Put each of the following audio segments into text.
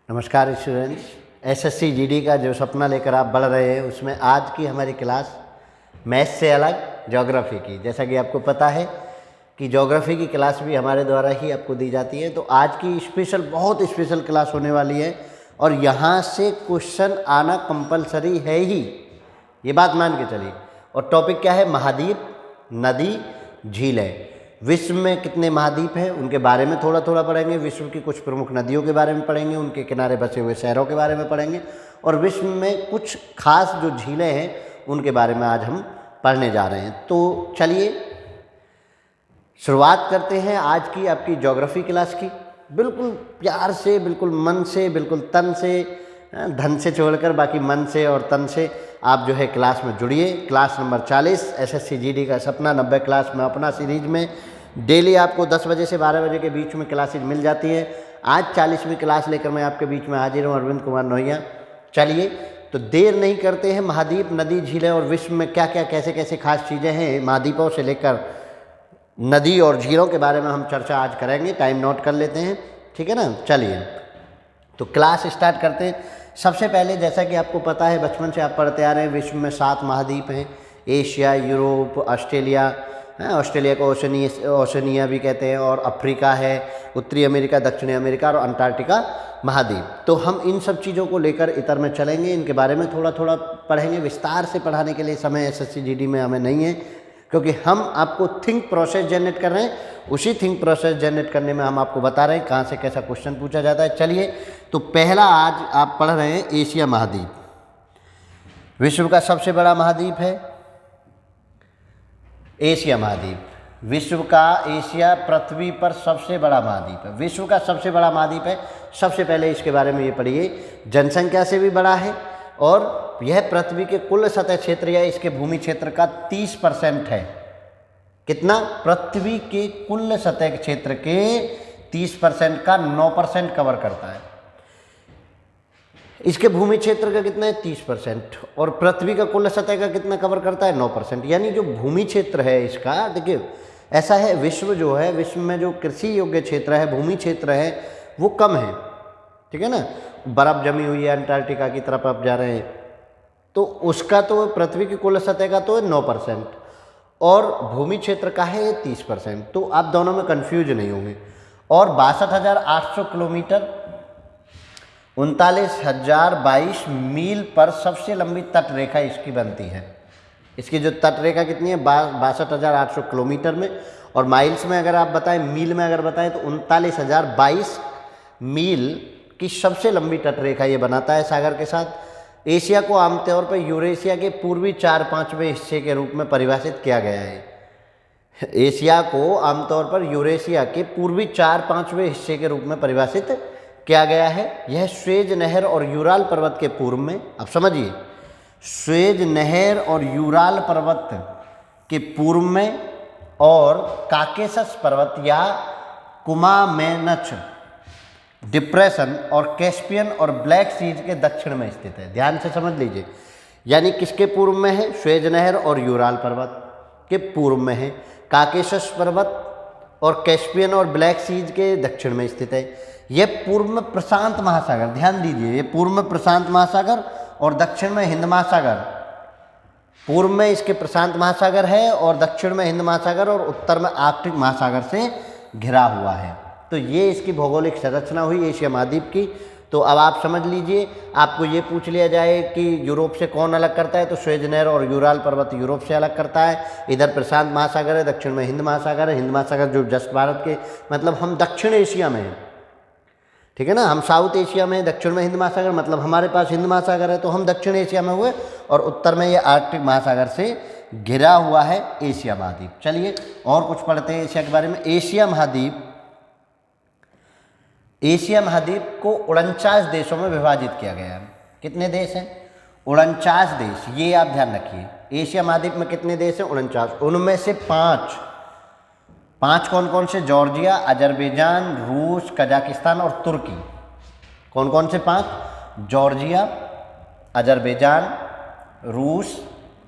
नमस्कार students. SSC GD का जो सपना लेकर आप बढ़ रहे हैं उसमें आज की हमारी क्लास मैथ्स से अलग ज्योग्राफी की। जैसा कि आपको पता है कि ज्योग्राफी की क्लास भी हमारे द्वारा ही आपको दी जाती है, तो आज की बहुत स्पेशल क्लास होने वाली है और यहाँ से क्वेश्चन आना कंपलसरी है ही, ये बात मान के चलिए। और टॉपिक क्या है? महाद्वीप, नदी, झीलें। विश्व में कितने महाद्वीप हैं उनके बारे में थोड़ा थोड़ा पढ़ेंगे, विश्व की कुछ प्रमुख नदियों के बारे में पढ़ेंगे, उनके किनारे बसे हुए शहरों के बारे में पढ़ेंगे और विश्व में कुछ खास जो झीलें हैं उनके बारे में आज हम पढ़ने जा रहे हैं। तो चलिए शुरुआत करते हैं आज की आपकी ज्योग्राफी क्लास की। बिल्कुल प्यार से, बिल्कुल मन से, बिल्कुल तन से, धन से छोड़कर बाकी मन से और तन से आप जो है क्लास में जुड़िए। क्लास नंबर 40 एसएससी जीडी का सपना 90 क्लास में अपना सीरीज में डेली आपको 10 बजे से 12 बजे के बीच में क्लासेज मिल जाती है। आज 40वीं क्लास लेकर मैं आपके बीच में हाजिर हूँ, अरविंद कुमार नोहिया। चलिए तो देर नहीं करते हैं, महाद्वीप, नदी, झीलें और विश्व में क्या क्या कैसे कैसे खास चीज़ें हैं, महाद्वीपों से लेकर नदी और झीलों के बारे में हम चर्चा आज करेंगे। टाइम नोट कर लेते हैं, ठीक है ना। चलिए तो क्लास स्टार्ट करते हैं। सबसे पहले जैसा कि आपको पता है, बचपन से आप पढ़ते आ रहे हैं, विश्व में 7 महाद्वीप हैं। एशिया, यूरोप, ऑस्ट्रेलिया, ऑस्ट्रेलिया को ओशनिया भी कहते हैं, और अफ्रीका है, उत्तरी अमेरिका, दक्षिणी अमेरिका और अंटार्कटिका महाद्वीप। तो हम इन सब चीज़ों को लेकर इतर में चलेंगे, इनके बारे में थोड़ा थोड़ा पढ़ेंगे। विस्तार से पढ़ाने के लिए समय एसएससी जीडी में हमें नहीं है, क्योंकि हम आपको थिंक प्रोसेस जनरेट कर रहे हैं। उसी थिंक प्रोसेस जनरेट करने में हम आपको बता रहे हैं कहाँ से कैसा क्वेश्चन पूछा जाता है। चलिए तो पहला आज आप पढ़ रहे हैं एशिया महाद्वीप। विश्व का सबसे बड़ा महाद्वीप है एशिया महाद्वीप। विश्व का एशिया पृथ्वी पर सबसे बड़ा महाद्वीप है, विश्व का सबसे बड़ा महाद्वीप है। सबसे पहले इसके बारे में ये पढ़िए, जनसंख्या से भी बड़ा है और यह पृथ्वी के कुल सतह क्षेत्र या इसके भूमि क्षेत्र का 30% है। कितना? पृथ्वी के कुल सतह क्षेत्र के 30% का 9% कवर करता है। इसके भूमि क्षेत्र का कितना है? 30%। और पृथ्वी का कुल सतह का कितना कवर करता है? 9%। यानी जो भूमि क्षेत्र है इसका, देखिए ऐसा है, विश्व जो है, विश्व में जो कृषि योग्य क्षेत्र है, भूमि क्षेत्र है, वो कम है, ठीक है ना। बर्फ जमी हुई है, अंटार्कटिका की तरफ आप जा रहे हैं, तो उसका तो पृथ्वी की कुल सतह का तो 9% और भूमि क्षेत्र का है 30%। तो आप दोनों में कंफ्यूज नहीं होंगे। और 62,800 किलोमीटर, 39,022 मील पर सबसे लंबी तट रेखा इसकी बनती है। इसकी जो तट रेखा कितनी है? 62,800 किलोमीटर में। और माइल्स में अगर आप बताएं, मील में अगर बताएं, तो 39,022 मील की सबसे लंबी तट रेखा ये बनाता है सागर के साथ। एशिया को आमतौर पर यूरेशिया के पूर्वी 4/5वें हिस्से के रूप में परिभाषित किया गया है। एशिया को आमतौर पर यूरेशिया के पूर्वी 4/5वें हिस्से के रूप में परिभाषित किया गया है। यह स्वेज नहर और यूराल पर्वत के पूर्व में, अब समझिए, स्वेज नहर और यूराल पर्वत के पूर्व में और काकेशस पर्वत या कुमामेनच डिप्रेशन और कैस्पियन और ब्लैक सीज के दक्षिण में स्थित है। ध्यान से समझ लीजिए, यानी किसके पूर्व में है? स्वेज नहर और यूराल पर्वत के पूर्व में है, काकेशस पर्वत और कैस्पियन और ब्लैक सीज के दक्षिण में स्थित है। यह पूर्व में प्रशांत महासागर, ध्यान दीजिए, ये पूर्व में प्रशांत महासागर और दक्षिण में हिंद महासागर। पूर्व में इसके प्रशांत महासागर है और दक्षिण में हिंद महासागर और उत्तर में आर्कटिक महासागर से घिरा हुआ है। तो ये इसकी भौगोलिक संरचना हुई एशिया महाद्वीप की। तो अब आप समझ लीजिए, आपको ये पूछ लिया जाए कि यूरोप से कौन अलग करता है, तो स्वेज नहर और यूराल पर्वत यूरोप से अलग करता है। इधर प्रशांत महासागर है, दक्षिण में हिंद महासागर है। हिंद महासागर जो जस्ट भारत के, मतलब हम दक्षिण एशिया में हैं, ठीक है ना। हम साउथ एशिया में, दक्षिण में हिंद महासागर, मतलब हमारे पास हिंद महासागर है, तो हम दक्षिण एशिया में हुए और उत्तर में ये आर्कटिक महासागर से घिरा हुआ है एशिया महाद्वीप। चलिए और कुछ पढ़ते हैं एशिया के बारे में। एशिया महाद्वीप को 49 देशों में विभाजित किया गया है। कितने देश हैं? 49 देश। ये आप ध्यान रखिए, एशिया महाद्वीप में कितने देश हैं? 49। उनमें से 5 कौन कौन से? जॉर्जिया, अजरबैजान, रूस, कजाकिस्तान और तुर्की। कौन कौन से 5? जॉर्जिया, अजरबैजान, रूस,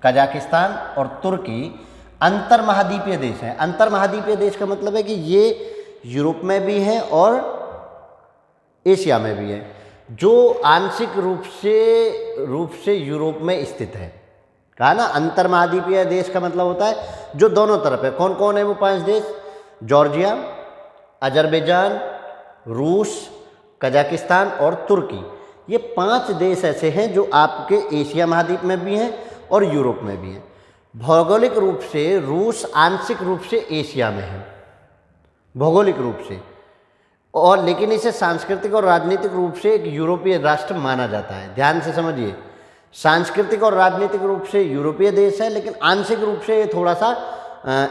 कजाकिस्तान और तुर्की अंतर महाद्वीपीय देश हैं। अंतर महाद्वीपीय देश का मतलब है कि ये यूरोप में भी हैं और एशिया में भी है। जो आंशिक रूप से यूरोप में स्थित है। कहा ना, अंतर महाद्वीपीय देश का मतलब होता है जो दोनों तरफ है। कौन कौन है वो 5 देश? जॉर्जिया, अजरबैजान, रूस, कजाकिस्तान और तुर्की। ये 5 देश ऐसे हैं जो आपके एशिया महाद्वीप में भी हैं और यूरोप में भी हैं। भौगोलिक रूप से रूस आंशिक रूप से एशिया में है, भौगोलिक रूप से, और लेकिन इसे सांस्कृतिक और राजनीतिक रूप से एक यूरोपीय राष्ट्र माना जाता है। ध्यान से समझिए, सांस्कृतिक और राजनीतिक रूप से यूरोपीय देश है, लेकिन आंशिक रूप से ये थोड़ा सा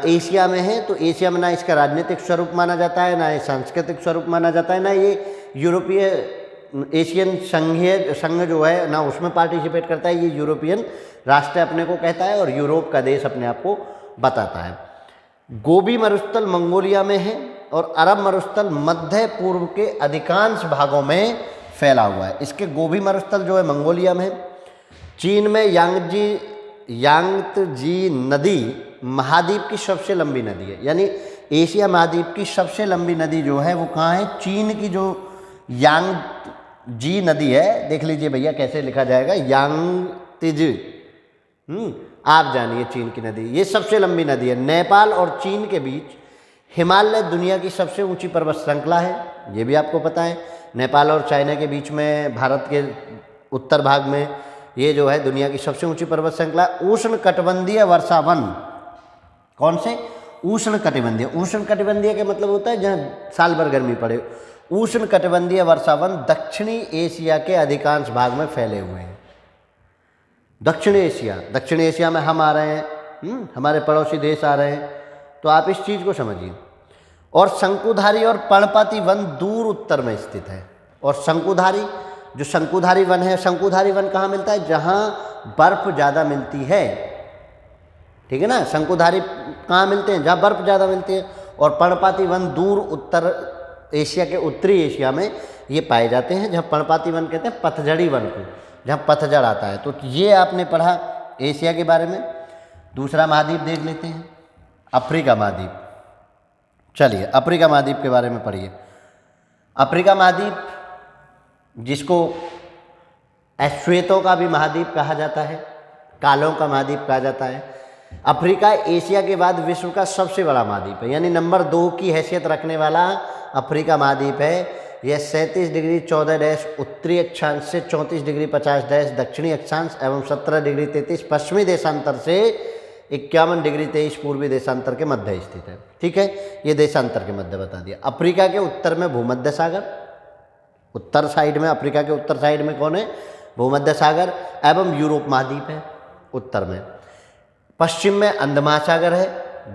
एशिया में है। तो एशिया में ना इसका राजनीतिक स्वरूप माना जाता है, ना ये सांस्कृतिक स्वरूप माना जाता है, ना ये यूरोपीय एशियन संघ जो है ना उसमें पार्टिसिपेट करता है। ये यूरोपियन राष्ट्र अपने को कहता है और यूरोप का देश अपने आप को बताता है। गोबी मरुस्थल मंगोलिया में है और अरब मरुस्थल मध्य पूर्व के अधिकांश भागों में फैला हुआ है। इसके गोबी मरुस्थल जो है मंगोलिया में है। चीन में यांगत्जी नदी महाद्वीप की सबसे लंबी नदी है, यानी एशिया महाद्वीप की सबसे लंबी नदी जो है वो कहाँ है? चीन की जो यांगत्जी नदी है, देख लीजिए भैया कैसे लिखा जाएगा, यांगत्जी। आप जानिए चीन की नदी, ये सबसे लंबी नदी है। नेपाल और चीन के बीच हिमालय दुनिया की सबसे ऊंची पर्वत श्रृंखला है, ये भी आपको पता है। नेपाल और चाइना के बीच में भारत के उत्तर भाग में ये जो है दुनिया की सबसे ऊंची पर्वत श्रृंखला। उष्ण कटिबंधीय वर्षावन, कौन से? उष्ण कटिबंधीय। उष्ण कटिबंधीय का मतलब होता है जहाँ साल भर गर्मी पड़े। उष्ण कटिबंधीय वर्षावन दक्षिणी एशिया के अधिकांश भाग में फैले हुए हैं। दक्षिण एशिया में हम आ रहे हैं, हमारे पड़ोसी देश आ रहे हैं, तो आप इस चीज़ को समझिए। और शंकुधारी और पर्णपाती वन दूर उत्तर में स्थित है। और शंकुधारी वन है, शंकुधारी वन कहाँ मिलता है? जहाँ बर्फ ज़्यादा मिलती है, ठीक है ना। शंकुधारी कहाँ मिलते हैं? जहाँ बर्फ ज़्यादा मिलती है। और पर्णपाती वन दूर उत्तर एशिया के उत्तरी एशिया में ये पाए जाते हैं, जहाँ पर्णपाती वन कहते हैं पतझड़ी वन को, जहाँ पतझड़ आता है। तो ये आपने पढ़ा एशिया के बारे में। दूसरा महाद्वीप देख लेते हैं, अफ्रीका महाद्वीप। चलिए अफ्रीका महाद्वीप के बारे में पढ़िए। अफ्रीका महाद्वीप, जिसको श्वेतों का भी महाद्वीप कहा जाता है, कालों का महाद्वीप कहा जाता है। अफ्रीका एशिया के बाद विश्व का सबसे बड़ा महाद्वीप है, यानी नंबर 2 की हैसियत रखने वाला अफ्रीका महाद्वीप है। यह 37 डिग्री 14' उत्तरी अक्षांश से 34 डिग्री 50' दक्षिणी अक्षांश एवं 17 डिग्री 33 पश्चिमी देशांतर से 51 डिग्री 23 पूर्वी देशांतर के मध्य स्थित है। ठीक है, ये देशांतर के मध्य बता दिया। अफ्रीका के उत्तर में भूमध्य सागर, उत्तर साइड में, अफ्रीका के उत्तर साइड में कौन है? भूमध्य सागर एवं यूरोप महाद्वीप है उत्तर में। पश्चिम में अंध महासागर है,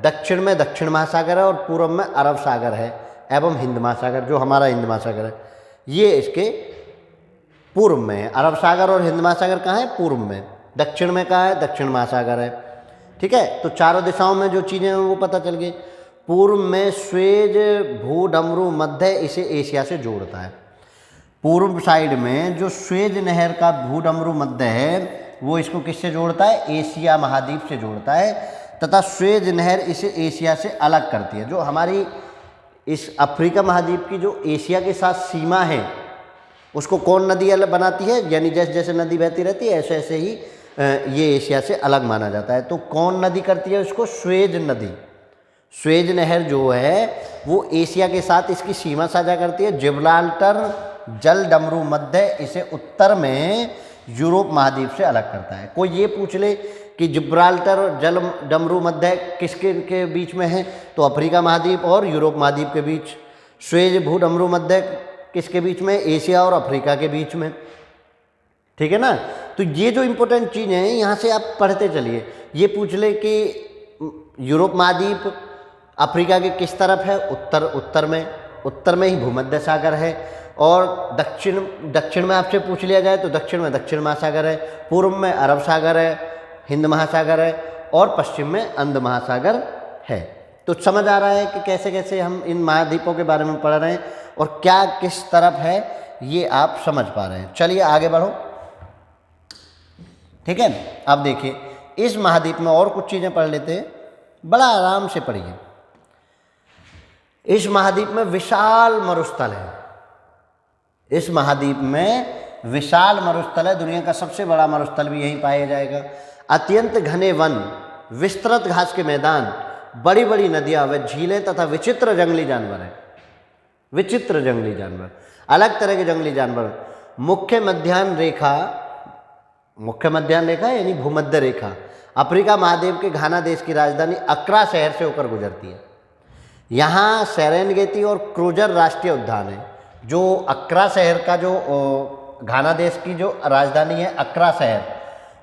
दक्षिण में दक्षिण महासागर है और पूर्व में अरब सागर है एवं हिंद महासागर, जो हमारा हिंद महासागर है ये इसके पूर्व में है। अरब सागर और हिंद महासागर कहाँ है? पूर्व में। दक्षिण में कहाँ है? दक्षिण महासागर है। ठीक है, तो चारों दिशाओं में जो चीज़ें हैं वो पता चल गई। पूर्व में स्वेज भूडमरू मध्य इसे एशिया से जोड़ता है। पूर्व साइड में जो स्वेज नहर का भूडमरू मध्य है वो इसको किससे जोड़ता है? एशिया महाद्वीप से जोड़ता है, तथा स्वेज नहर इसे एशिया से अलग करती है। जो हमारी इस अफ्रीका महाद्वीप की जो एशिया के साथ सीमा है उसको कौन नदी अलग बनाती है? यानी जैसे जैसे नदी बहती रहती है ऐसे ऐसे ही ये एशिया से अलग माना जाता है। तो कौन नदी करती है उसको? स्वेज नदी। स्वेज नहर जो है वो एशिया के साथ इसकी सीमा साझा करती है। जिब्राल्टर जल डमरू मध्य इसे उत्तर में यूरोप महाद्वीप से अलग करता है। कोई ये पूछ ले कि जिब्राल्टर और जल डमरू मध्य किसके के बीच में है? तो अफ्रीका महाद्वीप और यूरोप महाद्वीप के बीच। स्वेज भू डमरू मध्य किसके बीच में? एशिया और अफ्रीका के बीच में। ठीक है ना। तो ये जो इम्पोर्टेंट चीज़ें हैं यहाँ से आप पढ़ते चलिए। ये पूछ ले कि यूरोप महाद्वीप अफ्रीका के किस तरफ है? उत्तर में ही भूमध्य सागर है। और दक्षिण में आपसे पूछ लिया जाए तो दक्षिण में दक्षिण महासागर है, पूर्व में अरब सागर है, हिंद महासागर है और पश्चिम में अंध महासागर है। तो समझ आ रहा है कि कैसे कैसे हम इन महाद्वीपों के बारे में पढ़ रहे हैं और क्या किस तरफ है ये आप समझ पा रहे हैं। चलिए आगे बढ़ो। ठीक है, अब देखिए इस महाद्वीप में और कुछ चीज़ें पढ़ लेते हैं, बड़ा आराम से पढ़िए। इस महाद्वीप में विशाल मरुस्थल है। इस महाद्वीप में विशाल मरुस्थल है, दुनिया का सबसे बड़ा मरुस्थल भी यहीं पाया जाएगा। अत्यंत घने वन, विस्तृत घास के मैदान, बड़ी बड़ी नदियाँ व झीलें तथा विचित्र जंगली जानवर हैं। विचित्र जंगली जानवर, अलग तरह के जंगली जानवर। मुख्य मध्याह्न रेखा यानी भूमध्य रेखा अफ्रीका महाद्वीप के घाना देश की राजधानी अक्रा शहर से होकर गुजरती है। यहाँ सेरेनगेटी और क्रूजर राष्ट्रीय उद्यान है। जो अक्रा शहर का जो घाना देश की जो राजधानी है अक्रा शहर,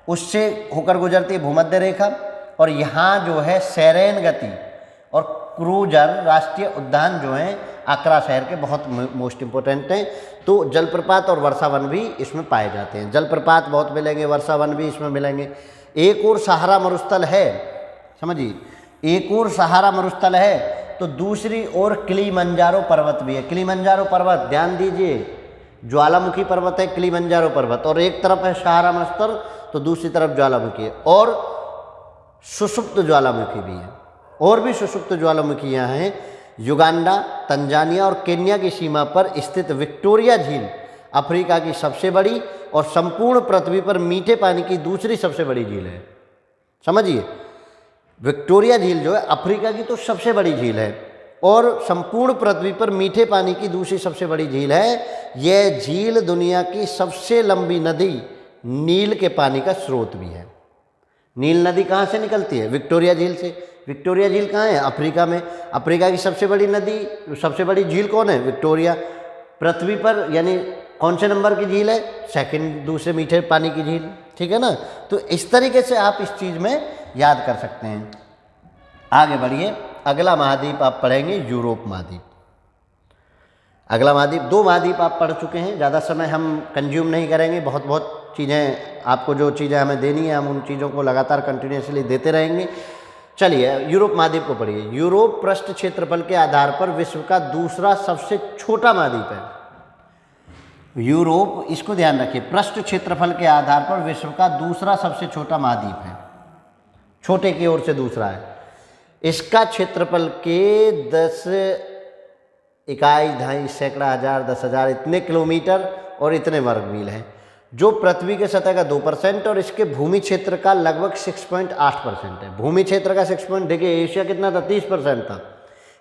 उससे होकर गुजरती है भूमध्य रेखा। और यहाँ जो है सेरेनगेटी और क्रूजर राष्ट्रीय उद्यान जो हैं अक्रा शहर के बहुत मोस्ट इम्पोर्टेंट हैं। तो जलप्रपात और वर्षावन भी इसमें पाए जाते हैं। जलप्रपात बहुत मिलेंगे, वर्षावन भी इसमें मिलेंगे। एक और सहारा मरुस्थल है, समझिए, एक और सहारा मरुस्थल है तो दूसरी ओर किलिमंजारो पर्वत भी है। किलिमंजारो पर्वत ध्यान दीजिए, ज्वालामुखी पर्वत है किलिमंजारो पर्वत, और एक तरफ है सहारा मरुस्थल तो दूसरी तरफ ज्वालामुखी है, और सुषुप्त ज्वालामुखी भी है। और भी सुषुप्त ज्वालामुखियाँ हैं। युगांडा, तंजानिया और केन्या की सीमा पर स्थित विक्टोरिया झील अफ्रीका की सबसे बड़ी और संपूर्ण पृथ्वी पर मीठे पानी की दूसरी सबसे बड़ी झील है। समझिए, विक्टोरिया झील जो है अफ्रीका की तो सबसे बड़ी झील है और संपूर्ण पृथ्वी पर मीठे पानी की दूसरी सबसे बड़ी झील है। यह झील दुनिया की सबसे लंबी नदी नील के पानी का स्रोत भी है। नील नदी कहाँ से निकलती है? विक्टोरिया झील से। विक्टोरिया झील कहाँ है? अफ्रीका में। अफ्रीका की सबसे बड़ी नदी, सबसे बड़ी झील कौन है? विक्टोरिया। पृथ्वी पर यानी कौन से नंबर की झील है? सेकंड, दूसरे मीठे पानी की झील, ठीक है ना। तो इस तरीके से आप इस चीज़ में याद कर सकते हैं। आगे बढ़िए, अगला महाद्वीप आप पढ़ेंगे यूरोप महाद्वीप। अगला महाद्वीप, 2 महाद्वीप आप पढ़ चुके हैं, ज़्यादा समय हम कंज्यूम नहीं करेंगे। बहुत चीज़ें आपको, जो चीज़ें हमें देनी है हम उन चीज़ों को लगातार कंटिन्यूसली देते रहेंगे। चलिए यूरोप महाद्वीप को पढ़िए। यूरोप पृष्ठ क्षेत्रफल के आधार पर विश्व का दूसरा सबसे छोटा महाद्वीप है। यूरोप, इसको ध्यान रखिए, पृष्ठ क्षेत्रफल के आधार पर विश्व का दूसरा सबसे छोटा महाद्वीप है, छोटे की ओर से दूसरा है। इसका क्षेत्रफल के 10 इकाई, दहाई, सैकड़ा, हजार, 10,000 इतने किलोमीटर और इतने वर्ग मील हैं, जो पृथ्वी के सतह का 2% और इसके भूमि क्षेत्र का लगभग 6.8% है। भूमि क्षेत्र का 6 देखिए, एशिया कितना था? 30% था।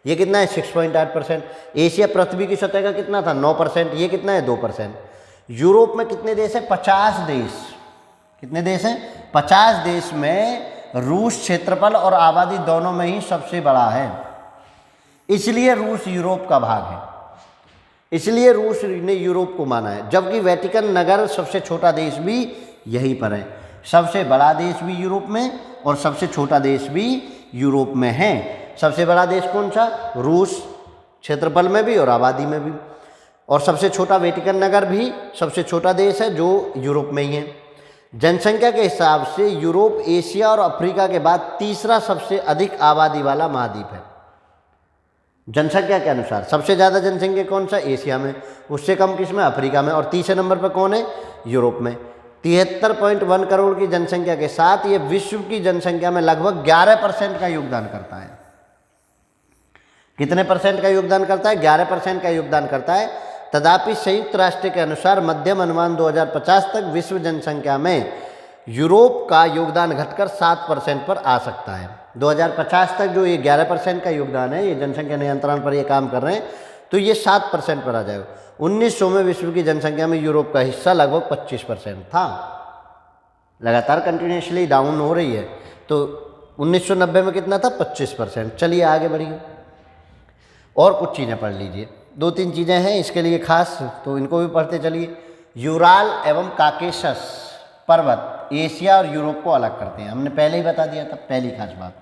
ये कितना है? 6.8%। एशिया पृथ्वी की सतह का कितना था? 9%। ये कितना है? 2%। यूरोप में कितने देश हैं? 50 देश। कितने देश हैं? 50 देश में रूस क्षेत्रफल और आबादी दोनों में ही सबसे बड़ा है, इसलिए रूस यूरोप का भाग है, इसलिए रूस ने यूरोप को माना है। जबकि वेटिकन नगर सबसे छोटा देश भी यहीं पर है। सबसे बड़ा देश भी यूरोप में और सबसे छोटा देश भी यूरोप में है। सबसे बड़ा देश कौन सा? रूस, क्षेत्रफल में भी और आबादी में भी। और सबसे छोटा वेटिकन नगर भी सबसे छोटा देश है जो यूरोप में ही है। जनसंख्या के हिसाब से यूरोप एशिया और अफ्रीका के बाद तीसरा सबसे अधिक आबादी वाला महाद्वीप है। जनसंख्या के अनुसार सबसे ज़्यादा जनसंख्या कौन सा? एशिया में। उससे कम किस में? अफ्रीका में। और तीसरे नंबर पर कौन है? यूरोप में। 73.1 करोड़ की जनसंख्या के साथ ये विश्व की जनसंख्या में लगभग 11% का योगदान करता है। कितने परसेंट का योगदान करता है? 11% का योगदान करता है। तथापि संयुक्त राष्ट्र के अनुसार मध्यम अनुमान 2050 तक विश्व जनसंख्या में यूरोप का योगदान घटकर 7% पर आ सकता है। 2050 तक जो ये 11% का योगदान है, ये जनसंख्या नियंत्रण पर ये काम कर रहे हैं, तो ये 7% पर आ जाएगा। 1900 में विश्व की जनसंख्या में यूरोप का हिस्सा लगभग 25% था। लगातार कंटिन्यूसली डाउन हो रही है। तो 1990 में कितना था? 25%। चलिए आगे बढ़िए, और कुछ चीज़ें पढ़ लीजिए। 2-3 चीज़ें हैं इसके लिए खास, तो इनको भी पढ़ते चलिए। यूराल एवं काकेशस पर्वत एशिया और यूरोप को अलग करते हैं। हमने पहले ही बता दिया था, पहली खास बात।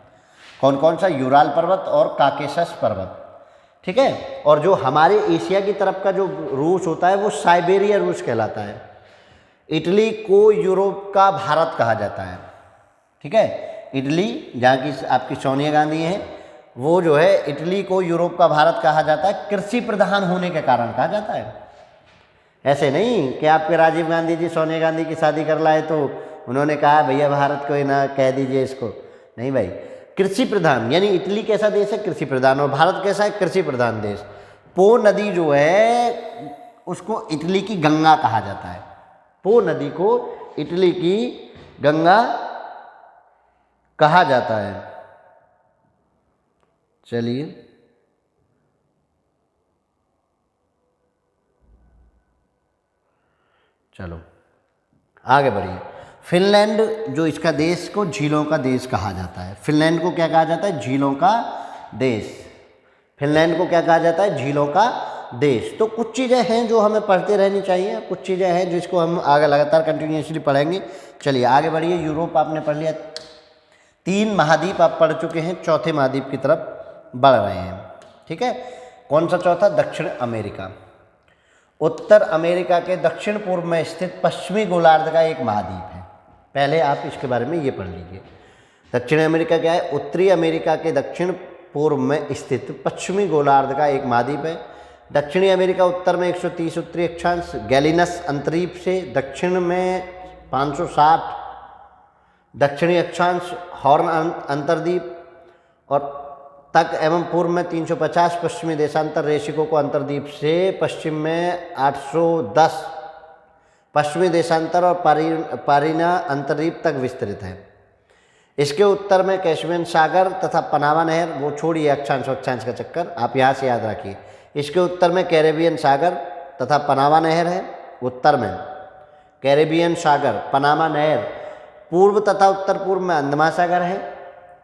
कौन कौन सा? यूराल पर्वत और काकेशस पर्वत, ठीक है। और जो हमारे एशिया की तरफ का जो रूस होता है वो साइबेरिया रूस कहलाता है। इटली को यूरोप का भारत कहा जाता है, ठीक है। इटली, जहाँ की आपकी सोनिया गांधी है, वो जो है इटली को यूरोप का भारत कहा जाता है, कृषि प्रधान होने के कारण कहा जाता है। ऐसे नहीं कि आपके राजीव गांधी जी सोनिया गांधी की शादी कर लाए तो उन्होंने कहा भैया भारत को ही ना कह दीजिए इसको, नहीं भाई। कृषि प्रधान यानी इटली कैसा देश है? कृषि प्रधान। और भारत कैसा है? कृषि प्रधान देश। पो नदी जो है उसको इटली की गंगा कहा जाता है। पो नदी को इटली की गंगा कहा जाता है। चलिए चलो आगे बढ़िए। फिनलैंड जो इसका देश को झीलों का देश कहा जाता है। फिनलैंड को क्या कहा जाता है? झीलों का देश। फिनलैंड को क्या कहा जाता है? झीलों का देश। तो कुछ चीज़ें हैं जो हमें पढ़ते रहनी चाहिए, कुछ चीज़ें हैं जिसको हम आगे लगातार कंटिन्यूसली पढ़ेंगे। चलिए आगे बढ़िए। यूरोप आपने पढ़ लिया, 3 महाद्वीप आप पढ़ चुके हैं, चौथे महाद्वीप की तरफ बढ़ रहे हैं। ठीक है, कौन सा चौथा? दक्षिण अमेरिका। उत्तर अमेरिका के दक्षिण पूर्व में स्थित पश्चिमी गोलार्ध का एक महाद्वीप है। पहले आप इसके बारे में ये पढ़ लीजिए। दक्षिण अमेरिका क्या है? उत्तरी अमेरिका के दक्षिण पूर्व में स्थित पश्चिमी गोलार्ध का एक महाद्वीप है। दक्षिणी अमेरिका उत्तर में 130 उत्तरी अक्षांश गैलिनस अंतरीप से, दक्षिण में 560 दक्षिणी अक्षांश हॉर्न अंतर्द्वीप और तक एवं पूर्व में 350 पश्चिमी देशांतर रेशिको को अंतर्द्वीप से, पश्चिम में 810 पश्चिमी देशांतर और पारीना अंतर्द्वीप तक विस्तृत है। इसके उत्तर में कैस्पियन सागर तथा पनामा नहर, वो छोड़िए अक्षांश अक्षांश का चक्कर, आप यहाँ से याद रखिए। इसके उत्तर में कैरेबियन सागर तथा पनामा नहर है। उत्तर में कैरेबियन सागर, पनामा नहर, पूर्व तथा उत्तर पूर्व में अंड महासागर है,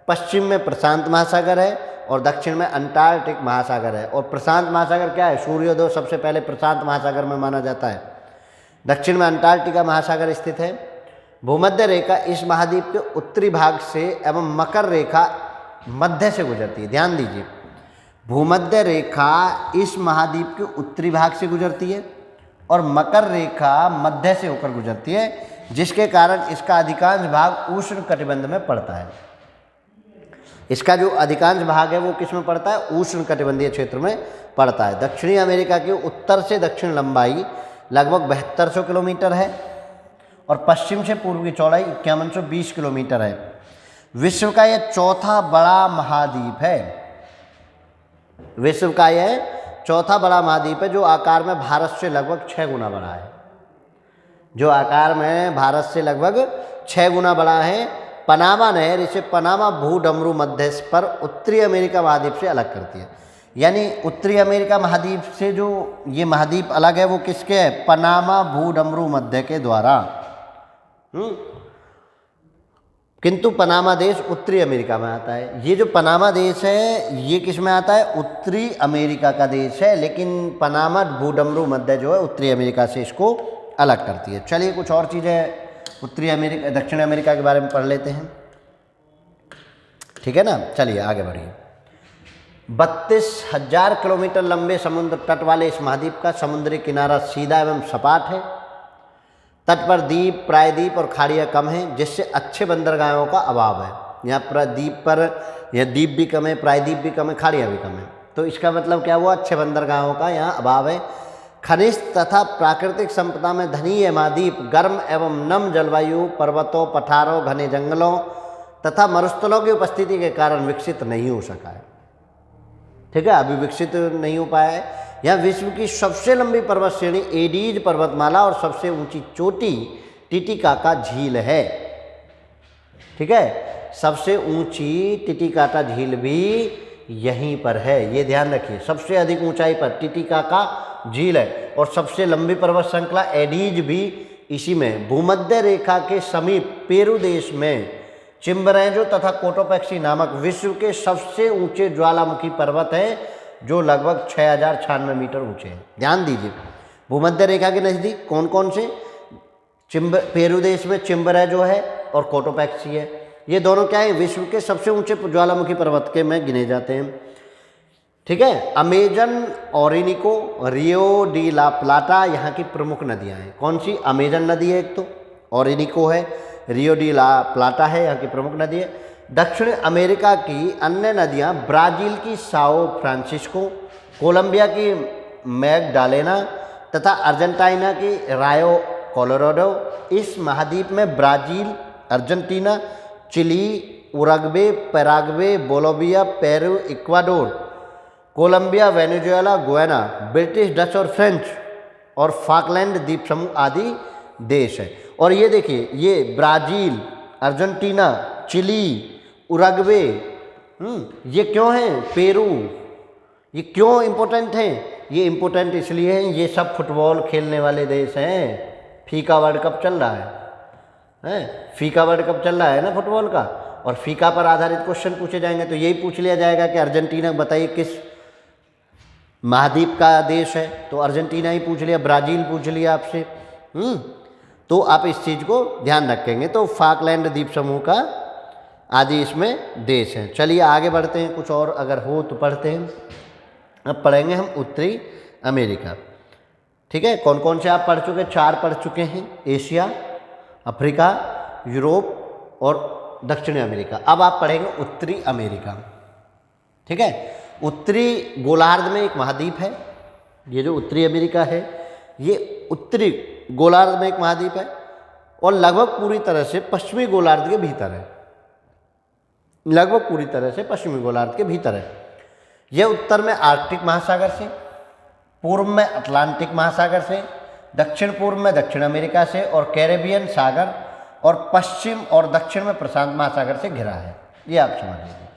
पश्चिम में प्रशांत महासागर है और दक्षिण में अंटार्कटिक महासागर है। और प्रशांत महासागर क्या है? सूर्योदय सबसे पहले प्रशांत महासागर में माना जाता है। दक्षिण में अंटार्कटिका महासागर स्थित है। भूमध्य रेखा इस महाद्वीप के उत्तरी भाग से एवं मकर रेखा मध्य से गुजरती है। ध्यान दीजिए, भूमध्य रेखा इस महाद्वीप के उत्तरी भाग से गुजरती है और मकर रेखा मध्य से होकर गुजरती है, जिसके कारण इसका अधिकांश भाग उष्ण कटिबंध में पड़ता है। इसका जो अधिकांश भाग है वो किस में पड़ता है? उष्ण कटिबंधीय क्षेत्र में पड़ता है। दक्षिणी अमेरिका की उत्तर से दक्षिण लंबाई लगभग 7200 किलोमीटर है और पश्चिम से पूर्व की चौड़ाई 5120 किलोमीटर है। विश्व का यह चौथा बड़ा महाद्वीप है। विश्व का यह चौथा बड़ा महाद्वीप है, जो आकार में भारत से लगभग 6 गुना बड़ा है। जो आकार में भारत से लगभग 6 गुना बड़ा है। पनामा नहर इसे पनामा भूडमरू मध्य पर उत्तरी अमेरिका महाद्वीप से अलग करती है। यानी उत्तरी अमेरिका महाद्वीप से जो ये महाद्वीप अलग है वो किसके है? पनामा भूडमरू मध्य के द्वारा। किंतु पनामा देश उत्तरी अमेरिका में आता है। ये जो पनामा देश है ये किस में आता है? उत्तरी अमेरिका का देश है, लेकिन पनामा भूडमरू मध्य जो है उत्तरी अमेरिका से इसको अलग करती है। चलिए कुछ और चीज़ें उत्तरी अमेरिका दक्षिण अमेरिका के बारे में पढ़ लेते हैं। ठीक है ना, चलिए आगे बढ़िए। 32,000 किलोमीटर लंबे समुद्र तट वाले इस महाद्वीप का समुद्री किनारा सीधा एवं सपाट है। तट पर द्वीप, प्रायद्वीप और खाड़ियाँ कम हैं, जिससे अच्छे बंदरगाहों का अभाव है। यहाँ द्वीप पर यह द्वीप भी कम है, प्रायद्वीप भी कम है, खाड़ियाँ भी कम है। तो इसका मतलब क्या हुआ? अच्छे बंदरगाहों का यहाँ अभाव है। खनिज तथा प्राकृतिक संपदा में धनी यह महाद्वीप गर्म एवं नम जलवायु, पर्वतों, पठारों, घने जंगलों तथा मरुस्थलों की उपस्थिति के कारण विकसित नहीं हो सका है। ठीक है, अभी विकसित नहीं हो पाया है। यह विश्व की सबसे लंबी पर्वत श्रेणी एडीज पर्वतमाला और सबसे ऊंची चोटी टिटिकाका झील है। ठीक है, सबसे ऊंची टिटिकाका झील भी यहीं पर है, ये ध्यान रखिए। सबसे अधिक ऊंचाई पर टिटिकाका झील है और सबसे लंबी पर्वत श्रृंखला एडीज भी इसी में। भूमध्य रेखा के समीप पेरू देश में चिम्बरेंजो तथा कोटोपैक्सी नामक विश्व के सबसे ऊंचे ज्वालामुखी पर्वत हैं, जो लगभग 6096 मीटर ऊंचे हैं। ध्यान दीजिए, भूमध्य रेखा के नज़दीक कौन कौन से? पेरू देश में चिम्बरेंजो है और कोटोपैक्सी है। ये दोनों क्या है? विश्व के सबसे ऊंचे ज्वालामुखी पर्वत के में गिने जाते हैं। ठीक है, अमेजन, ओरिनिको, रियो डी ला प्लाटा यहाँ की प्रमुख नदियाँ हैं। कौन सी? अमेजन नदी है एक, तो ओरिनिको है, रियो डी ला प्लाटा है यहाँ की प्रमुख नदी है। दक्षिण अमेरिका की अन्य नदियाँ ब्राज़ील की साओ फ्रांसिस्को, कोलंबिया की मैगडालेना तथा अर्जेंटीना की रायो कोलोराडो। इस महाद्वीप में Brazil, Argentina, Chile, Uruguay, Paraguay, Bolivia, Peru, Ecuador, Colombia, Venezuela, Guyana, British, Dutch और फ्रेंच और फाकलैंड द्वीप समूह आदि देश है। और ये देखिए, ये ब्राज़ील, अर्जेंटीना, चिली, उरुग्वे, ये क्यों हैं, पेरू, ये क्यों इम्पोर्टेंट हैं? ये इम्पोर्टेंट इसलिए हैं, ये सब फुटबॉल खेलने वाले देश हैं। फीफा वर्ल्ड कप चल रहा है, फीफा वर्ल्ड कप चल रहा है ना फुटबॉल का, और फीफा पर आधारित क्वेश्चन पूछे जाएंगे तो यही पूछ लिया जाएगा कि अर्जेंटीना बताइए किस महाद्वीप का देश है, तो अर्जेंटीना ही पूछ लिया, ब्राज़ील पूछ लिया आपसे। तो आप इस चीज़ को ध्यान रखेंगे। तो फाकलैंड द्वीप समूह का आदि इसमें देश हैं। चलिए आगे बढ़ते हैं, कुछ और अगर हो तो पढ़ते हैं। अब पढ़ेंगे हम उत्तरी अमेरिका। ठीक है, कौन कौन से आप पढ़ चुके? 4 पढ़ चुके हैं, एशिया, अफ्रीका, यूरोप और दक्षिणी अमेरिका। अब आप पढ़ेंगे उत्तरी अमेरिका। ठीक है, उत्तरी गोलार्ध में एक महाद्वीप है, ये जो उत्तरी अमेरिका है ये उत्तरी गोलार्ध में एक महाद्वीप है और लगभग पूरी तरह से पश्चिमी गोलार्ध के भीतर है, लगभग पूरी तरह से पश्चिमी गोलार्ध के भीतर है। यह उत्तर में आर्कटिक महासागर से, पूर्व में अटलांटिक महासागर से, दक्षिण पूर्व में दक्षिण अमेरिका से और कैरेबियन सागर, और पश्चिम और दक्षिण में प्रशांत महासागर से घिरा है। ये आप समझ लीजिए।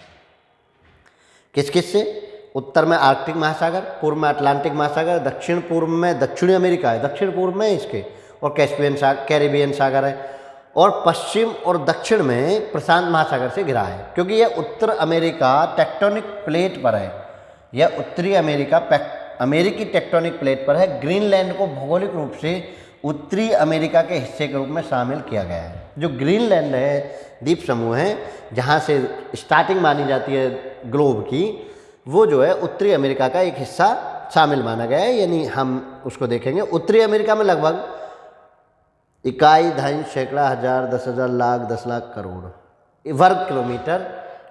किस किस से? उत्तर में आर्कटिक महासागर, पूर्व में अटलांटिक महासागर, दक्षिण पूर्व में दक्षिणी अमेरिका है, दक्षिण पूर्व में इसके, और कैरेबियन सागर है, और पश्चिम और दक्षिण में प्रशांत महासागर से घिरा है। क्योंकि यह उत्तर अमेरिका टेक्टोनिक प्लेट पर है, यह उत्तरी अमेरिका अमेरिकी टेक्टोनिक प्लेट पर है। ग्रीनलैंड को भौगोलिक रूप से उत्तरी अमेरिका के हिस्से के रूप में शामिल किया गया है। जो ग्रीनलैंड है द्वीप समूह है, जहाँ से स्टार्टिंग मानी जाती है ग्लोब की, वो जो है उत्तरी अमेरिका का एक हिस्सा शामिल माना गया है। यानी हम उसको देखेंगे। उत्तरी अमेरिका में लगभग इकाई, दशमलव, सैकड़ा, हजार, 10,000, लाख, 10 लाख करोड़ वर्ग किलोमीटर,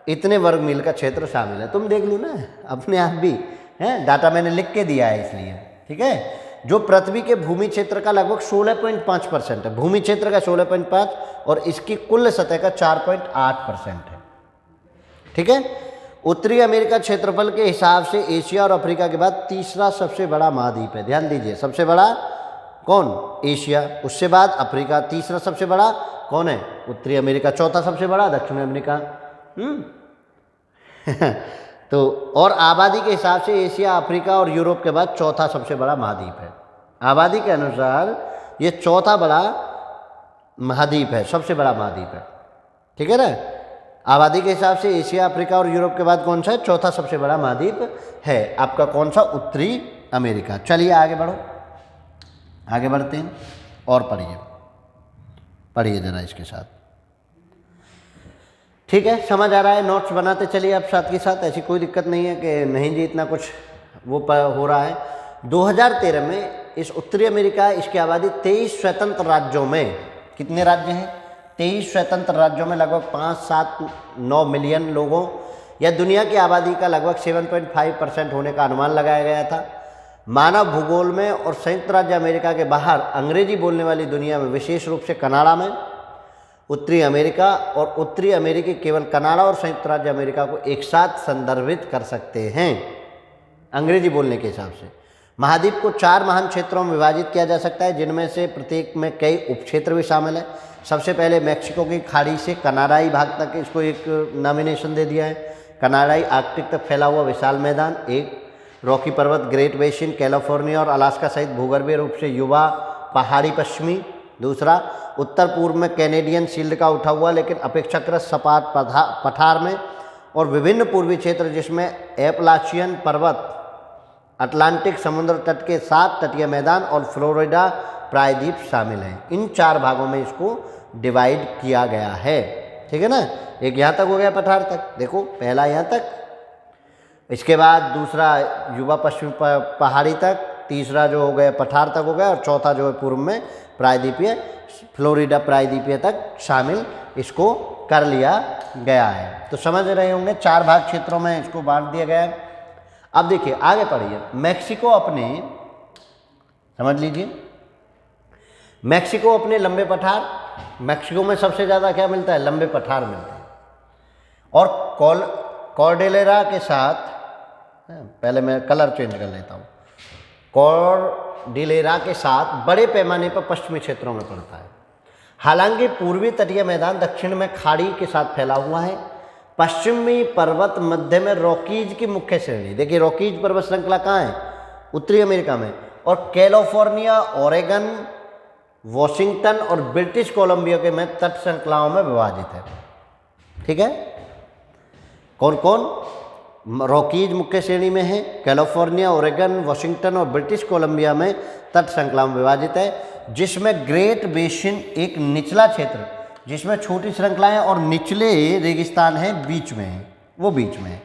इतने वर्ग मील का क्षेत्र शामिल है। तुम देख लो ना अपने आप भी, हैं, डाटा मैंने लिख के दिया है इसलिए। ठीक है, जो पृथ्वी के भूमि क्षेत्र का लगभग 16.5% है, भूमि क्षेत्र का 16.5, और इसकी कुल सतह का 4.8% है। ठीक है, उत्तरी अमेरिका क्षेत्रफल के हिसाब से एशिया और अफ्रीका के बाद तीसरा सबसे बड़ा महाद्वीप है। ध्यान दीजिए, सबसे बड़ा कौन? एशिया, उससे बाद अफ्रीका, तीसरा सबसे बड़ा कौन है? उत्तरी अमेरिका, चौथा सबसे बड़ा दक्षिण अमेरिका। तो और आबादी के हिसाब से एशिया, अफ्रीका और यूरोप के बाद चौथा सबसे बड़ा महाद्वीप है। आबादी के अनुसार ये चौथा बड़ा महाद्वीप है, सबसे बड़ा महाद्वीप है। ठीक है ना, आबादी के हिसाब से एशिया, अफ्रीका और यूरोप के बाद कौन सा है? चौथा सबसे बड़ा महाद्वीप है आपका कौन सा? उत्तरी अमेरिका। चलिए आगे बढ़ो, आगे बढ़ते हैं और पढ़िए जरा इसके साथ। ठीक है, समझ आ रहा है? नोट्स बनाते चलिए आप साथ के साथ, ऐसी कोई दिक्कत नहीं है कि नहीं जी इतना कुछ वो हो रहा है। 2013 में इस उत्तरी अमेरिका, इसकी आबादी 23 स्वतंत्र राज्यों में, कितने राज्य हैं? 23 स्वतंत्र राज्यों में लगभग 5-7-9 मिलियन लोगों या दुनिया की आबादी का लगभग 7.5% होने का अनुमान लगाया गया था। मानव भूगोल में और संयुक्त राज्य अमेरिका के बाहर अंग्रेजी बोलने वाली दुनिया में, विशेष रूप से कनाडा में, उत्तरी अमेरिका और उत्तरी अमेरिकी केवल कनाडा और संयुक्त राज्य अमेरिका को एक साथ संदर्भित कर सकते हैं अंग्रेजी बोलने के हिसाब से। महाद्वीप को 4 महान क्षेत्रों में विभाजित किया जा सकता है, जिनमें से प्रत्येक में कई उपक्षेत्र भी शामिल है। सबसे पहले मैक्सिको की खाड़ी से कनाडाई भाग तक इसको एक नॉमिनेशन दे दिया है। कनाडाई आर्कटिक तक फैला हुआ विशाल मैदान, एक रॉकी पर्वत, ग्रेट बेसिन, कैलिफोर्निया और अलास्का सहित भूगर्भीय रूप से युवा पहाड़ी पश्चिमी। दूसरा, उत्तर पूर्व में कैनेडियन शील्ड का उठा हुआ लेकिन अपेक्षाकृत सपाट पठार में और विभिन्न पूर्वी क्षेत्र जिसमें एपलाचियन पर्वत, अटलांटिक समुद्र तट के 7 तटीय मैदान और फ्लोरिडा प्रायद्वीप शामिल हैं। इन 4 भागों में इसको डिवाइड किया गया है। ठीक है ना, एक यहाँ तक हो गया पठार तक, देखो पहला यहाँ तक, इसके बाद दूसरा युवा पश्चिम पहाड़ी तक, तीसरा जो हो गया पठार तक हो गया, और चौथा जो है पूर्व में प्रायद्वीपीय फ्लोरिडा प्रायद्वीपीय तक शामिल इसको कर लिया गया है। तो समझ रहे होंगे 4 भाग क्षेत्रों में इसको बांट दिया गया है। अब देखिए आगे पढ़िए। मैक्सिको अपने, समझ लीजिए, मैक्सिको अपने लंबे पठार, मैक्सिको में सबसे ज़्यादा क्या मिलता है? लंबे पठार मिलते हैं। और कॉर्डेलेरा के साथ, पहले मैं कलर चेंज कर लेता हूँ, डिलेरा के साथ बड़े पैमाने पर पश्चिमी क्षेत्रों में पड़ता है। हालांकि पूर्वी तटीय मैदान दक्षिण में खाड़ी के साथ फैला हुआ है। पश्चिमी पर्वत मध्य में रॉकीज की मुख्य श्रेणी, देखिए रॉकीज पर्वत श्रृंखला कहाँ है, उत्तरी अमेरिका में, और कैलिफोर्निया, ओरेगन, वॉशिंगटन और ब्रिटिश कोलंबिया के में तट श्रृंखलाओं में विभाजित है। ठीक है, कौन कौन, रॉकीज मुख्य श्रेणी में है, कैलिफोर्निया, ओरेगन, वॉशिंगटन और ब्रिटिश कोलंबिया में तट श्रृंखलाओं में विभाजित है, जिसमें ग्रेट बेसिन एक निचला क्षेत्र जिसमें छोटी श्रृंखलाएं और निचले रेगिस्तान हैं बीच में है, वो बीच में है।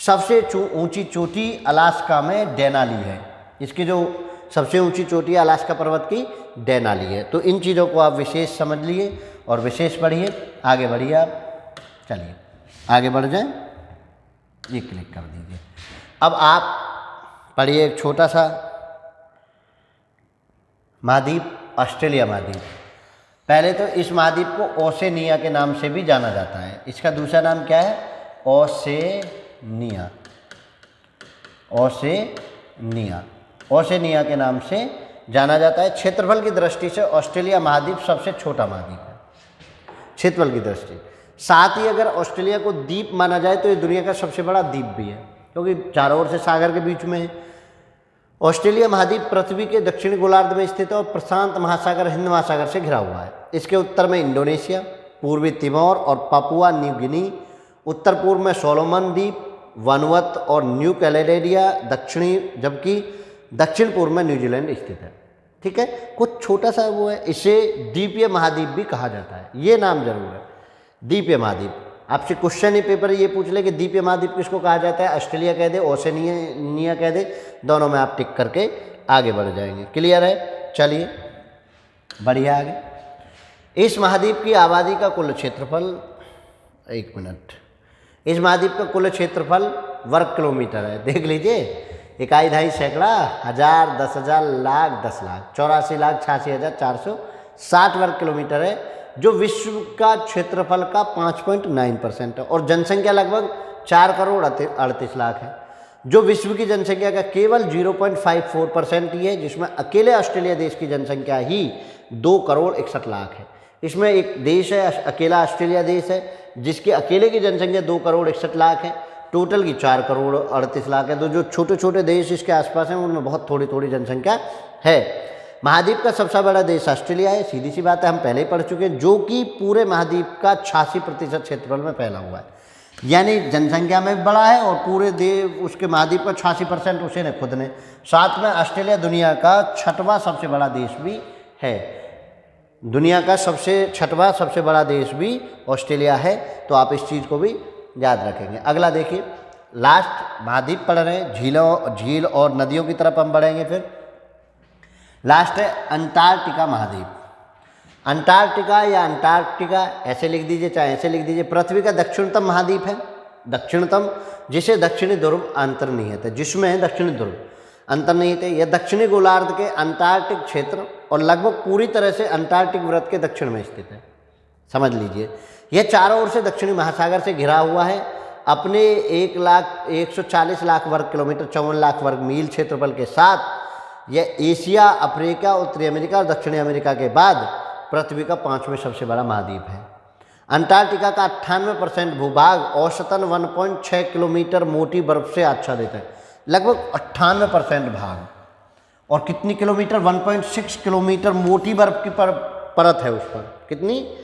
सबसे ऊंची चोटी अलास्का में डेनाली है, इसकी जो सबसे ऊंची चोटी है अलास्का पर्वत की डेनाली है। तो इन चीज़ों को आप विशेष समझ लिए और विशेष पढ़िए, आगे बढ़िए आप, चलिए आगे बढ़ जाएं, ये क्लिक कर दीजिए। अब आप पढ़िए एक छोटा सा महाद्वीप, ऑस्ट्रेलिया महाद्वीप। पहले तो इस महाद्वीप को ओसेनिया के नाम से भी जाना जाता है। इसका दूसरा नाम क्या है, ओसेनिया, ओसेनिया, ओसेनिया के नाम से जाना जाता है। क्षेत्रफल की दृष्टि से ऑस्ट्रेलिया महाद्वीप सबसे छोटा महाद्वीप है, क्षेत्रफल की दृष्टि। साथ ही अगर ऑस्ट्रेलिया को द्वीप माना जाए तो ये दुनिया का सबसे बड़ा द्वीप भी है, क्योंकि चारों ओर से सागर के बीच में है। ऑस्ट्रेलिया महाद्वीप पृथ्वी के दक्षिणी गोलार्ध में स्थित है और प्रशांत महासागर, हिंद महासागर से घिरा हुआ है। इसके उत्तर में इंडोनेशिया, पूर्वी तिमोर और पापुआ न्यू गिनी, उत्तर पूर्व में सोलोमन द्वीप, वानुअतु और न्यू कैलेडोनिया, जबकि दक्षिण पूर्व में न्यूजीलैंड स्थित है। ठीक है, कुछ छोटा सा वो है, इसे द्वीपीय महाद्वीप भी कहा जाता है, ये नाम जरूर है, द्वीपीय महाद्वीप। आपसे क्वेश्चन ही पेपर ये पूछ ले कि द्वीपीय महाद्वीप किसको कहा जाता है, ऑस्ट्रेलिया कह दे, ओसेनिया कह दे, दोनों में आप टिक करके आगे बढ़ जाएंगे। क्लियर है, चलिए बढ़िया आगे। इस महाद्वीप की आबादी का कुल क्षेत्रफल, एक मिनट, इस महाद्वीप का कुल क्षेत्रफल वर्ग किलोमीटर है, देख लीजिए, इकाई ढाई सैकड़ा, हजार, 10,000, लाख, 10 लाख, 84,86,460 वर्ग किलोमीटर है, जो विश्व का क्षेत्रफल का 5.9% है, और जनसंख्या लगभग 4 करोड़ 38 लाख है, जो विश्व की जनसंख्या का केवल 0.54% ही है, जिसमें अकेले ऑस्ट्रेलिया देश की जनसंख्या ही 2 करोड़ 61 लाख है। इसमें एक देश है, अकेला ऑस्ट्रेलिया देश है, जिसकी अकेले की जनसंख्या 2 करोड़ 61 लाख है, टोटल की 4 करोड़ 38 लाख है। तो जो छोटे छोटे देश इसके आसपास हैं उनमें बहुत थोड़ी थोड़ी जनसंख्या है। महाद्वीप का सबसे बड़ा देश ऑस्ट्रेलिया है, सीधी सी बात है, हम पहले ही पढ़ चुके हैं, जो कि पूरे महाद्वीप का 86% क्षेत्रफल में फैला हुआ है, यानी जनसंख्या में भी बड़ा है और पूरे देश उसके महाद्वीप का 86% उसे ने खुद ने। साथ में ऑस्ट्रेलिया दुनिया का 6वां सबसे बड़ा देश भी है, दुनिया का छठवां सबसे बड़ा देश भी ऑस्ट्रेलिया है। तो आप इस चीज़ को भी याद रखेंगे। अगला देखिए, लास्ट महाद्वीप पढ़ रहे हैं, झील और नदियों की तरफ हम बढ़ेंगे। फिर लास्ट है अंटार्कटिका महाद्वीप। अंटार्कटिका या अंटार्कटिका ऐसे लिख दीजिए, चाहे ऐसे लिख दीजिए, पृथ्वी का दक्षिणतम महाद्वीप है, दक्षिणतम, जिसे दक्षिणी ध्रुव अंतर्निहित है, जिसमें दक्षिणी ध्रुव अंतर्निहित है। यह दक्षिणी गोलार्ध के अंटार्कटिक क्षेत्र और लगभग पूरी तरह से अंटार्कटिक वृत्त के दक्षिण में स्थित है, समझ लीजिए। यह चारों ओर से दक्षिणी महासागर से घिरा हुआ है। अपने 140 लाख वर्ग किलोमीटर, 54 लाख वर्ग मील क्षेत्रफल के साथ यह एशिया, अफ्रीका, उत्तरी अमेरिका और दक्षिणी अमेरिका के बाद पृथ्वी का 5वें सबसे बड़ा महाद्वीप है। अंटार्कटिका का 98% भूभाग औसतन 1.6 किलोमीटर मोटी बर्फ से आच्छादित है, लगभग 98% भाग, और कितनी किलोमीटर, 1.6 किलोमीटर मोटी बर्फ की परत है उस पर, कितनी,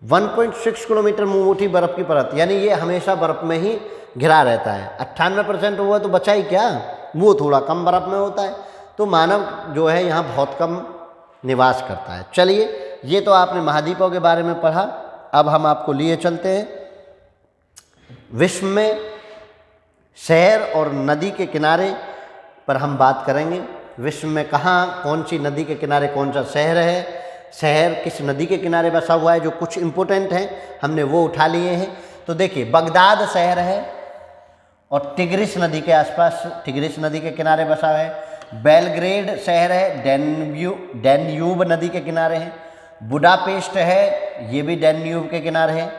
1.6 किलोमीटर मोटी बर्फ की परत, यानी ये हमेशा बर्फ में ही घिरा रहता है। 98% हुआ तो बचा ही क्या, वो थोड़ा कम बर्फ में होता है। तो मानव जो है यहाँ बहुत कम निवास करता है। चलिए, ये तो आपने महाद्वीपों के बारे में पढ़ा। अब हम आपको लिए चलते हैं विश्व में शहर और नदी के किनारे पर हम बात करेंगे। विश्व में कहाँ, कौन सी नदी के किनारे कौन सा शहर है, शहर किस नदी के किनारे बसा हुआ है, जो कुछ इम्पोर्टेंट हैं हमने वो उठा लिए हैं। तो देखिए, बगदाद शहर है और टिग्रिस नदी के आसपास, टिग्रिस नदी के किनारे बसा है। बेलग्रेड शहर है, डैन्यूब नदी के किनारे है। बुडापेस्ट है, ये भी डैन्यूब के किनारे है।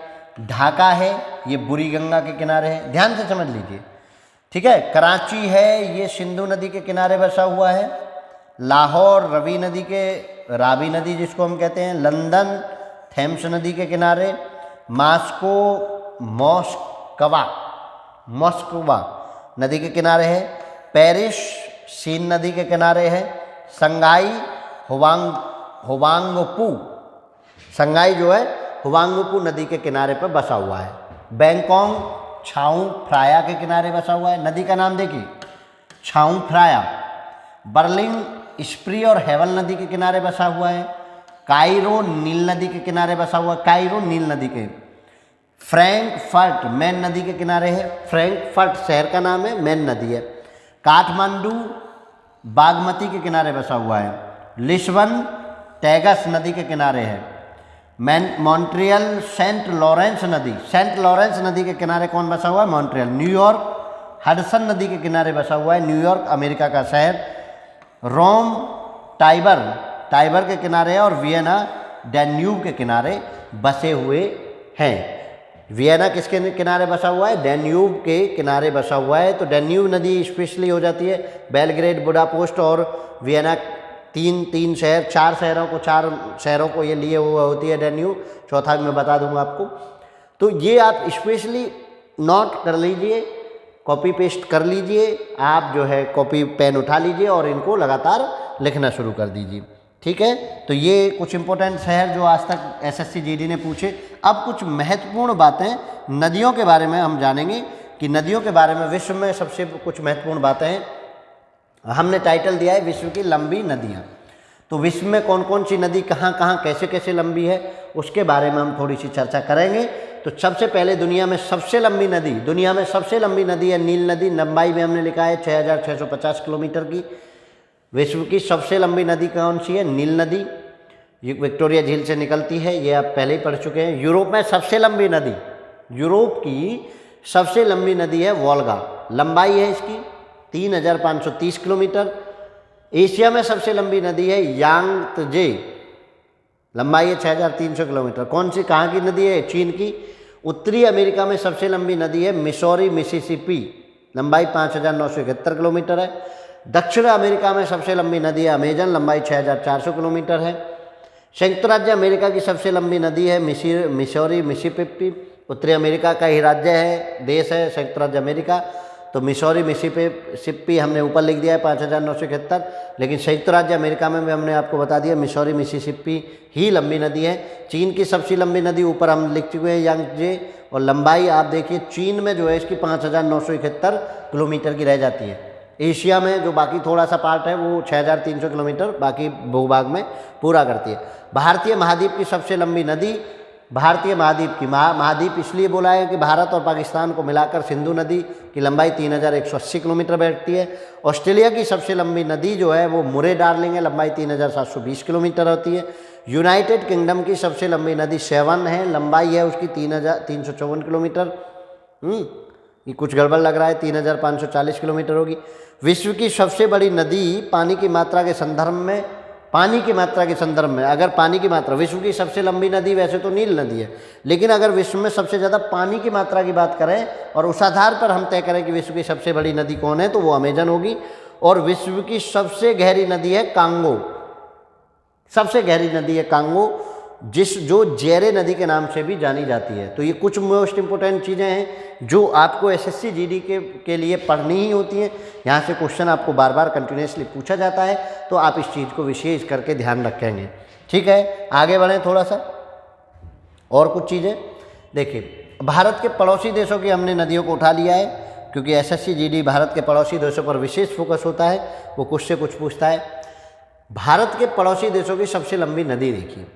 ढाका है, ये बुरी गंगा के किनारे है, ध्यान से समझ लीजिए, ठीक है। कराची है, ये सिंधु नदी के किनारे बसा हुआ है। लाहौर रवि नदी के, रावी नदी जिसको हम कहते हैं, लंदन थेम्स नदी के किनारे, मॉस्को मॉस्कवा नदी के किनारे है, पेरिस सीन नदी के किनारे है, संगाई हुवांगपू, संगाई जो है हुवांगपू नदी के किनारे पर बसा हुआ है। बैंकॉक छाऊ फ्राया के किनारे बसा हुआ है। नदी का नाम देखिए छाऊ फ्राया। बर्लिन स्प्री और हेवल नदी के किनारे बसा हुआ है। कायरो नील नदी के किनारे बसा हुआ है, कायरो नील नदी के। फ्रैंकफर्ट मैन नदी के किनारे है, फ्रैंकफर्ट शहर का नाम है, मैन नदी है। काठमांडू बागमती के किनारे बसा हुआ है। लिस्बन टैगस नदी के किनारे है। मॉन्ट्रियल सेंट लॉरेंस नदी के किनारे कौन बसा हुआ है? मॉन्ट्रियल। न्यूयॉर्क हडसन नदी के किनारे बसा हुआ है, न्यूयॉर्क अमेरिका का शहर। रोम टाइबर के किनारे है, और वियना डैन्यूब के किनारे बसे हुए हैं। वियना किसके किनारे बसा हुआ है? डैन्यूब के किनारे बसा हुआ है। तो डैन्यूब नदी स्पेशली हो जाती है बेलग्रेड, बुडापेस्ट और वियना, तीन शहर, चार शहरों को ये लिए हुआ होती है डैन्यूब। चौथा मैं बता दूंगा आपको। तो ये आप स्पेशली नोट कर लीजिए, कॉपी पेस्ट कर लीजिए। आप जो है कॉपी पेन उठा लीजिए और इनको लगातार लिखना शुरू कर दीजिए। ठीक है, तो ये कुछ इंपॉर्टेंट शहर जो आज तक एसएससी जीडी ने पूछे। अब कुछ महत्वपूर्ण बातें नदियों के बारे में हम जानेंगे कि नदियों के बारे में विश्व में सबसे कुछ महत्वपूर्ण बातें हैं। हमने टाइटल दिया है विश्व की लंबी नदियाँ। तो विश्व में कौन कौन सी नदी कहाँ कहाँ कैसे कैसे लंबी है उसके बारे में हम थोड़ी सी चर्चा करेंगे। तो सबसे पहले दुनिया में सबसे लंबी नदी है नील नदी। लंबाई में हमने लिखा है 6650 किलोमीटर की। विश्व की सबसे लंबी नदी कौन सी है? नील नदी। ये विक्टोरिया झील से निकलती है, ये आप पहले ही पढ़ चुके हैं। यूरोप में सबसे लंबी नदी, यूरोप की सबसे लंबी नदी है वोल्गा, लंबाई है इसकी 3530 किलोमीटर। एशिया में सबसे लंबी नदी है यांगत्जे, लंबाई है 6300 किलोमीटर। कौन सी, कहाँ की नदी है? चीन की। उत्तरी अमेरिका में सबसे लंबी नदी है मिसौरी मिसिसिपी, लंबाई 5971 किलोमीटर है। दक्षिण अमेरिका में सबसे लंबी नदी है अमेजन, लंबाई 6400 किलोमीटर है। संयुक्त राज्य अमेरिका की सबसे लंबी नदी है मिसौरी मिसिसिपी। उत्तरी अमेरिका का ही राज्य है, देश है संयुक्त राज्य अमेरिका। तो मिसौरी मिसिसिपी हमने ऊपर लिख दिया है 5971, लेकिन संयुक्त राज्य अमेरिका में भी हमने आपको बता दिया मिसौरी मिसिसिपी ही लंबी नदी है। चीन की सबसे लंबी नदी ऊपर हम लिख चुके हैं यांगत्जे, और लंबाई आप देखिए चीन में जो है इसकी 5971 किलोमीटर की रह जाती है। एशिया में जो बाकी थोड़ा सा पार्ट है वो 6300 किलोमीटर बाकी भूभाग में पूरा करती है। भारतीय महाद्वीप की सबसे लंबी नदी, भारतीय महाद्वीप की महाद्वीप इसलिए बोला है कि भारत और पाकिस्तान को मिलाकर सिंधु नदी की लंबाई 3180 किलोमीटर बैठती है। ऑस्ट्रेलिया की सबसे लंबी नदी जो है वो मुरे डार्लिंग है, लंबाई 3720 किलोमीटर होती है। यूनाइटेड किंगडम की सबसे लंबी नदी सेवन है, लंबाई है उसकी 3354 किलोमीटर। ये कुछ गड़बड़ लग रहा है, 3540 किलोमीटर होगी। विश्व की सबसे बड़ी नदी पानी की मात्रा के संदर्भ में, अगर पानी की मात्रा, विश्व की सबसे लंबी नदी वैसे तो नील नदी है, लेकिन अगर विश्व में सबसे ज़्यादा पानी की मात्रा की बात करें और उस आधार पर हम तय करें कि विश्व की सबसे बड़ी नदी कौन है, तो वो अमेजन होगी। और विश्व की सबसे गहरी नदी है कांगो, सबसे गहरी नदी है कांगो, जो जेरे नदी के नाम से भी जानी जाती है। तो ये कुछ मोस्ट इंपोर्टेंट चीज़ें हैं जो आपको एसएससी जीडी के लिए पढ़नी ही होती हैं। यहाँ से क्वेश्चन आपको बार बार कंटिन्यूसली पूछा जाता है, तो आप इस चीज़ को विशेष करके ध्यान रखेंगे। ठीक है, आगे बढ़ें थोड़ा सा और कुछ चीज़ें देखिए। भारत के पड़ोसी देशों की हमने नदियों को उठा लिया है, क्योंकि एसएससी जीडी भारत के पड़ोसी देशों पर विशेष फोकस होता है, वो कुछ से कुछ पूछता है। भारत के पड़ोसी देशों की सबसे लंबी नदी देखिए।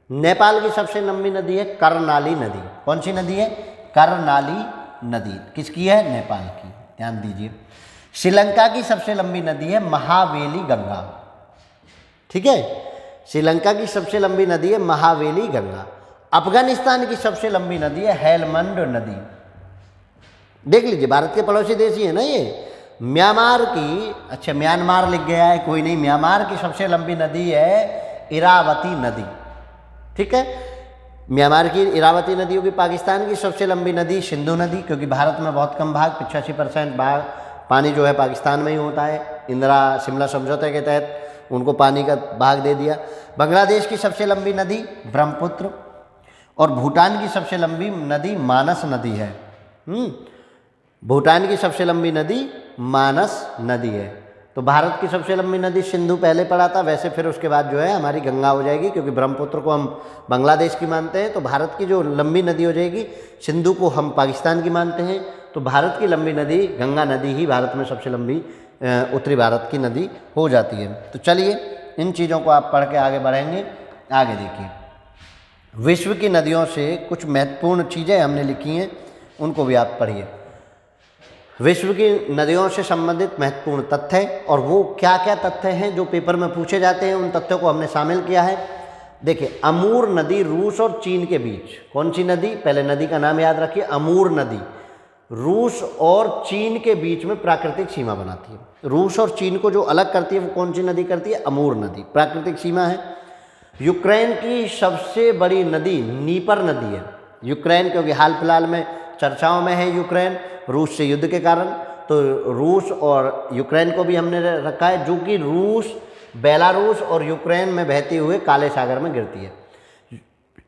नेपाल की सबसे लंबी नदी है कर्णाली नदी। कौन सी नदी है? कर्णाली नदी। किसकी है? नेपाल की, ध्यान दीजिए। श्रीलंका की सबसे लंबी नदी है महावेली गंगा। ठीक है, श्रीलंका की सबसे लंबी नदी है महावेली गंगा। अफगानिस्तान की सबसे लंबी नदी है हेलमंड नदी। देख लीजिए, भारत के पड़ोसी देश ही है ना ये। म्यांमार की, अच्छा म्यांमार लिख गया है, कोई नहीं, म्यांमार की सबसे लंबी नदी है इरावती नदी। ठीक है, म्यांमार की इरावती नदी होगी। पाकिस्तान की सबसे लंबी नदी सिंधु नदी, क्योंकि भारत में बहुत कम भाग 85% पानी जो है पाकिस्तान में ही होता है, इंदिरा शिमला समझौते के तहत। उनको पानी का भाग दे दिया। बांग्लादेश की सबसे लंबी नदी ब्रह्मपुत्र, और भूटान की सबसे लंबी नदी मानस नदी है। भूटान की सबसे लंबी नदी मानस नदी है। तो भारत की सबसे लंबी नदी सिंधु पहले पड़ा था, वैसे फिर उसके बाद जो है हमारी गंगा हो जाएगी, क्योंकि ब्रह्मपुत्र को हम बांग्लादेश की मानते हैं। तो भारत की जो लंबी नदी हो जाएगी, सिंधु को हम पाकिस्तान की मानते हैं, तो भारत की लंबी नदी गंगा नदी ही भारत में सबसे लंबी उत्तरी भारत की नदी हो जाती है। तो चलिए इन चीज़ों को आप पढ़ के आगे बढ़ेंगे। आगे देखिए, विश्व की नदियों से कुछ महत्वपूर्ण चीज़ें हमने लिखी हैं, उनको भी आप पढ़िए। विश्व की नदियों से संबंधित महत्वपूर्ण तथ्य, और वो क्या क्या तथ्य हैं जो पेपर में पूछे जाते हैं, उन तथ्यों को हमने शामिल किया है। देखिए, अमूर नदी रूस और चीन के बीच, कौन सी नदी, पहले नदी का नाम याद रखिए, अमूर नदी रूस और चीन के बीच में प्राकृतिक सीमा बनाती है। रूस और चीन को जो अलग करती है वो कौन सी नदी करती है, अमूर नदी, प्राकृतिक सीमा है। यूक्रेन की सबसे बड़ी नदी नीपर नदी है। यूक्रेन, क्योंकि हाल फिलहाल में चर्चाओं में है यूक्रेन, रूस से युद्ध के कारण, तो रूस और यूक्रेन को भी हमने रखा है, जो कि रूस, बेलारूस और यूक्रेन में बहते हुए काले सागर में गिरती है।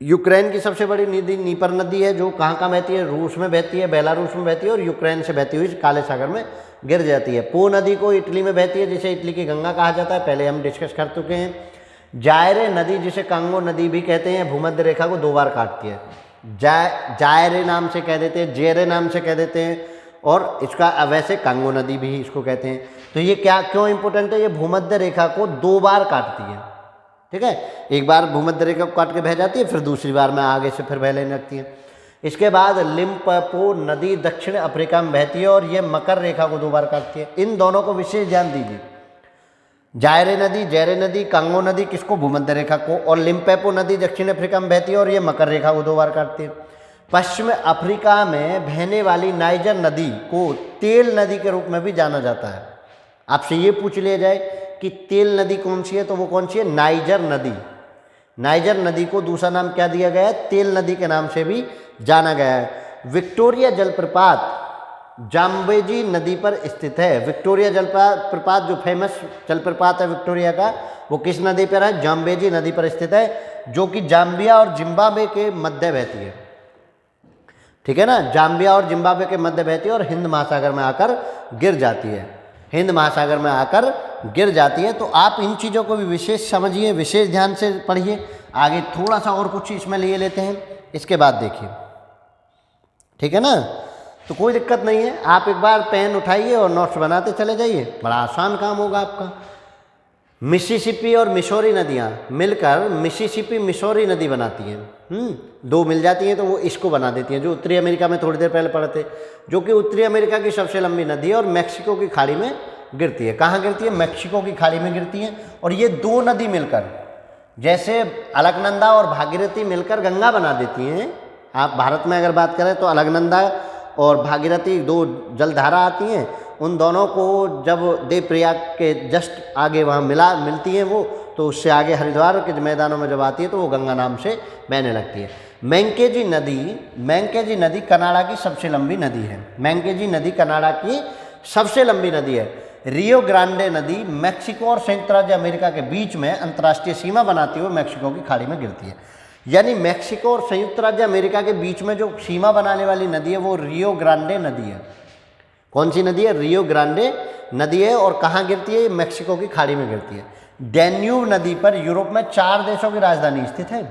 यूक्रेन की सबसे बड़ी नदी नीपर नदी है, जो कहाँ बहती है, रूस में बहती है, बेलारूस में बहती है, और यूक्रेन से बहती हुई काले सागर में गिर जाती है। पो नदी को इटली में बहती है, जिसे इटली की गंगा कहा जाता है, पहले हम डिस्कस कर चुके हैं। जायरे नदी, जिसे कांगो नदी भी कहते हैं, भूमध्य रेखा को 2 बार काटती है। जायरे नाम से कह देते हैं, जेरे नाम से कह देते हैं, और इसका वैसे कांगो नदी भी इसको कहते हैं। तो ये क्या क्यों इंपॉर्टेंट है, ये भूमध्य रेखा को 2 बार काटती है। ठीक है, एक बार भूमध्य रेखा को काट के बह जाती है, फिर दूसरी बार में आगे से फिर बह लेने लगती है। इसके बाद लिम्पोपो नदी दक्षिण अफ्रीका में बहती है, और ये मकर रेखा को 2 बार काटती है। इन दोनों को विशेष ध्यान दीजिए, जायरे नदी, जेरे नदी, कांगो नदी किसको, भूमध्य रेखा को, और लिम्पोपो नदी दक्षिण अफ्रीका में बहती है, और ये मकर रेखा को 2 बार काटती है। पश्चिम अफ्रीका में बहने वाली नाइजर नदी को तेल नदी के रूप में भी जाना जाता है। आपसे ये पूछ लिया जाए कि तेल नदी कौन सी है, तो वो कौन सी है, नाइजर नदी। नाइजर नदी को दूसरा नाम क्या दिया गया है, तेल नदी के नाम से भी जाना गया है। विक्टोरिया जलप्रपात जाम्बेजी नदी पर स्थित है। विक्टोरिया जलप्रपात जो फेमस जलप्रपात है विक्टोरिया का, वो किस नदी पर है, जाम्बेजी नदी पर स्थित है, जो कि जाम्बिया और जिम्बाब्वे के मध्य बहती है। ठीक है ना, जाम्बिया और जिम्बाब्वे के मध्य बहती है, और हिंद महासागर में आकर गिर जाती है, हिंद महासागर में आकर गिर जाती है। तो आप इन चीज़ों को भी विशेष समझिए, विशेष ध्यान से पढ़िए। आगे थोड़ा सा और कुछ इसमें ले लेते हैं, इसके बाद देखिए। ठीक है ना, तो कोई दिक्कत नहीं है, आप एक बार पेन उठाइए और नोट्स बनाते चले जाइए, बड़ा आसान काम होगा आपका। मिसिसिपी और मिसौरी नदियाँ मिलकर मिसिसिपी मिसौरी नदी बनाती हैं। 2 मिल जाती हैं तो वो इसको बना देती हैं, जो उत्तरी अमेरिका में थोड़ी देर पहले पढ़े थे, जो कि उत्तरी अमेरिका की सबसे लंबी नदी है, और मैक्सिको की खाड़ी में गिरती है। कहाँ गिरती है, मैक्सिको की खाड़ी में गिरती है। और ये 2 नदी मिलकर, जैसे अलकनंदा और भागीरथी मिलकर गंगा बना देती हैं। आप भारत में अगर बात करें तो अलकनंदा और भागीरथी 2 जलधारा आती हैं, उन दोनों को जब देवप्रयाग के जस्ट आगे वहाँ मिलती हैं वो, तो उससे आगे हरिद्वार के मैदानों में जब आती है तो वो गंगा नाम से बहने लगती है। मैंकेजी नदी कनाडा की सबसे लंबी नदी है। मैंकेजी नदी कनाडा की सबसे लंबी नदी है। रियो ग्रांडे नदी मैक्सिको और संयुक्त राज्य अमेरिका के बीच में अंतर्राष्ट्रीय सीमा बनाती हुए मैक्सिको की खाड़ी में गिरती है। यानी मैक्सिको और संयुक्त राज्य अमेरिका के बीच में जो सीमा बनाने वाली नदी है वो रियो ग्रांडे नदी है। कौन सी नदी है, रियो ग्रांडे नदी है। और कहाँ गिरती है, मैक्सिको की खाड़ी में गिरती है। डैन्यूब नदी पर यूरोप में 4 देशों की राजधानी स्थित है।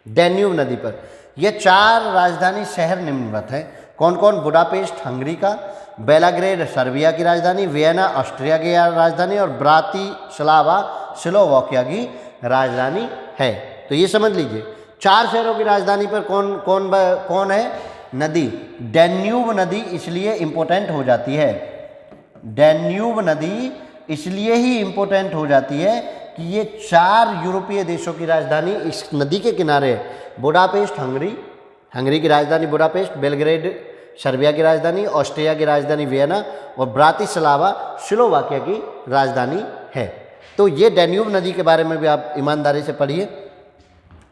डैन्यूब नदी पर ये 4 राजधानी शहर निम्नवत है। कौन कौन, बुडापेस्ट हंगरी का, बेलाग्रेड सर्बिया की राजधानी, वियना ऑस्ट्रिया की राजधानी, और ब्रातिस्लावा स्लोवाकिया की राजधानी है। तो ये समझ लीजिए 4 शहरों की राजधानी पर कौन है, नदी। डैन्यूब नदी इसलिए इम्पोर्टेंट हो जाती है, डैन्यूब नदी इसलिए ही इम्पोर्टेंट हो जाती है कि ये 4 यूरोपीय देशों की राजधानी इस नदी के किनारे है। बुडापेस्ट हंगरी की राजधानी बुडापेस्ट, बेलग्रेड सर्बिया की राजधानी, ऑस्ट्रिया की राजधानी वियना, और ब्रातिस्लावा स्लोवाकिया की राजधानी है। तो ये डैन्यूब नदी के बारे में भी आप ईमानदारी से पढ़िए।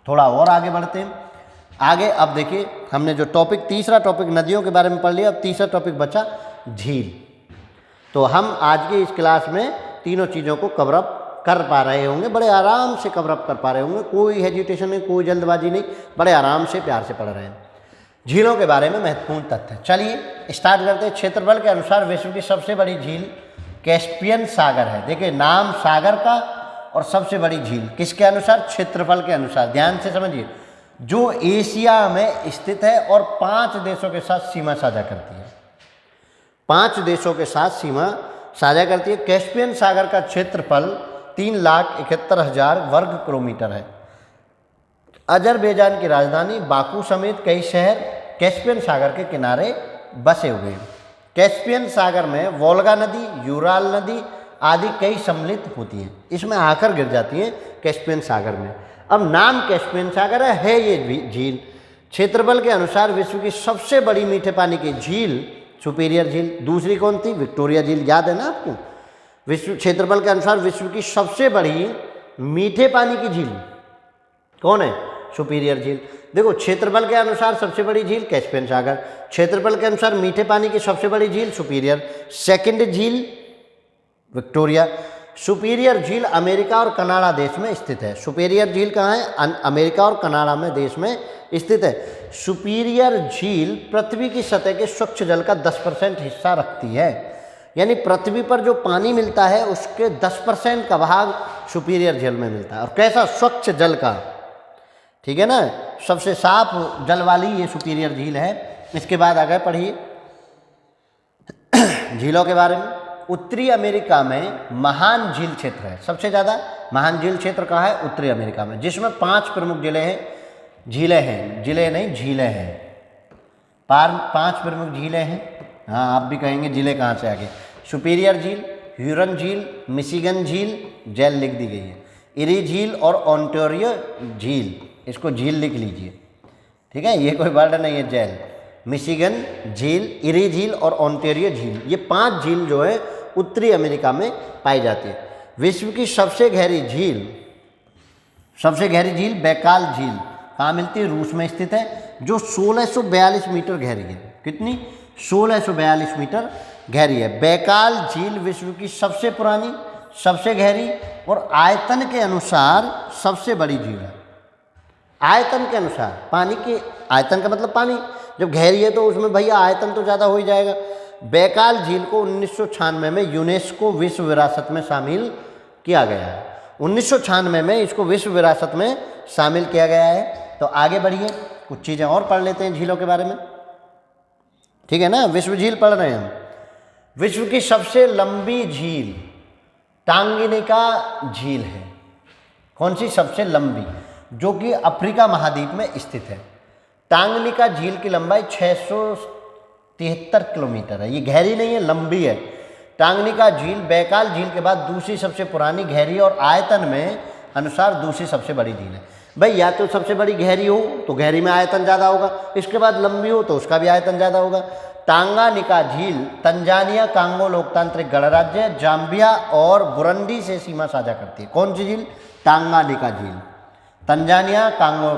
थोड़ा और आगे बढ़ते हैं। आगे अब देखिए, हमने जो तीसरा टॉपिक नदियों के बारे में पढ़ लिया, अब तीसरा टॉपिक बचा झील। तो हम आज की इस क्लास में तीनों चीज़ों को कवर अप कर पा रहे होंगे, बड़े आराम से कवर अप कर पा रहे होंगे, कोई हेजिटेशन नहीं, कोई जल्दबाजी नहीं, बड़े आराम से प्यार से पढ़ रहे हैं। झीलों के बारे में महत्वपूर्ण तथ्य, चलिए स्टार्ट करते हैं। क्षेत्रफल के अनुसार विश्व की सबसे बड़ी झील कैस्पियन सागर है। देखिए नाम सागर का और सबसे बड़ी झील किसके अनुसार? क्षेत्रफल के अनुसार। ध्यान से समझिए, जो एशिया में स्थित है और 5 देशों के साथ सीमा साझा करती है, 5 देशों के साथ सीमा साझा करती है। कैस्पियन सागर का क्षेत्रफल 3,71,000 वर्ग किलोमीटर है। अजरबैजान की राजधानी बाकू समेत कई शहर कैस्पियन सागर के किनारे बसे हुए हैं। कैस्पियन सागर में वोल्गा नदी, यूराल नदी आदि कई सम्मिलित होती हैं, इसमें आकर गिर जाती हैं कैस्पियन सागर में। अब नाम कैस्पियन सागर है ये झील। क्षेत्रफल के अनुसार विश्व की सबसे बड़ी मीठे पानी की झील सुपीरियर झील। दूसरी कौन थी? विक्टोरिया झील, याद है ना आपको? विश्व क्षेत्रफल के अनुसार विश्व की सबसे बड़ी मीठे पानी की झील कौन है? सुपीरियर झील। देखो क्षेत्रफल के अनुसार सबसे बड़ी झील कैस्पियन सागर, क्षेत्रफल के अनुसार मीठे पानी की सबसे बड़ी झील सुपीरियर, सेकंड झील विक्टोरिया। सुपीरियर झील अमेरिका और कनाडा देश में स्थित है। सुपीरियर झील कहाँ है? अमेरिका और कनाडा में देश में स्थित है। सुपीरियर झील पृथ्वी की सतह के स्वच्छ जल का 10% हिस्सा रखती है, यानी पृथ्वी पर जो पानी मिलता है उसके 10% का भाग सुपीरियर झील में मिलता है। और कैसा? स्वच्छ जल का, ठीक है ना, सबसे साफ जल वाली ये सुपीरियर झील है। इसके बाद आगे पढ़िए झीलों के बारे में। उत्तरी अमेरिका में महान झील क्षेत्र है, सबसे ज़्यादा महान झील क्षेत्र कहाँ है? उत्तरी अमेरिका में, जिसमें 5 प्रमुख झीलें हैं, झीलें हैं 5 प्रमुख झीलें हैं। हाँ, आप भी कहेंगे झीलें कहाँ से आ गई? सुपीरियर झील, ह्यूरन झील, मिशिगन झील, जेल लिख दी गई है, इरी झील और ओंटारियो झील, इसको झील लिख लीजिए, ठीक है, ये कोई वर्ड नहीं है, जेल। मिशिगन झील, इरी झील और ओंटारियो झील, ये 5 झील जो है उत्तरी अमेरिका में पाई जाती है। विश्व की सबसे गहरी झील बैकाल झील कहाँ मिलती है? रूस में स्थित है, जो 1642 मीटर गहरी है। कितनी? 1642 मीटर गहरी है। बैकाल झील विश्व की सबसे पुरानी, सबसे गहरी और आयतन के अनुसार सबसे बड़ी झील है। आयतन के अनुसार, पानी के आयतन का मतलब पानी जब गहरी है तो उसमें भैया आयतन तो ज़्यादा हो ही जाएगा। बैकाल झील को 1996 में यूनेस्को विश्व विरासत में शामिल किया गया है। 1996 में इसको विश्व विरासत में शामिल किया गया है। तो आगे बढ़िए, कुछ चीज़ें और पढ़ लेते हैं झीलों के बारे में, ठीक है ना। विश्व झील पढ़ रहे हैं हम। विश्व की सबसे लंबी झील टांगनिका झील है। कौन सी? सबसे लंबी, जो कि अफ्रीका महाद्वीप में स्थित है। टांगनिका झील की लंबाई 673 किलोमीटर है। ये गहरी नहीं है, लंबी है। टांगनिका झील बैकाल झील के बाद दूसरी सबसे पुरानी, गहरी और आयतन में अनुसार दूसरी सबसे बड़ी झील है। भाई या तो सबसे बड़ी गहरी हो तो गहरी में आयतन ज़्यादा होगा, इसके बाद लंबी हो तो उसका भी आयतन ज़्यादा होगा। टांगानिका झील तंजानिया, कांगो लोकतांत्रिक गणराज्य, जाम्बिया और बुरुंडी से सीमा साझा करती है। कौन सी झील? टांगानिका झील। तंजानिया, कांगो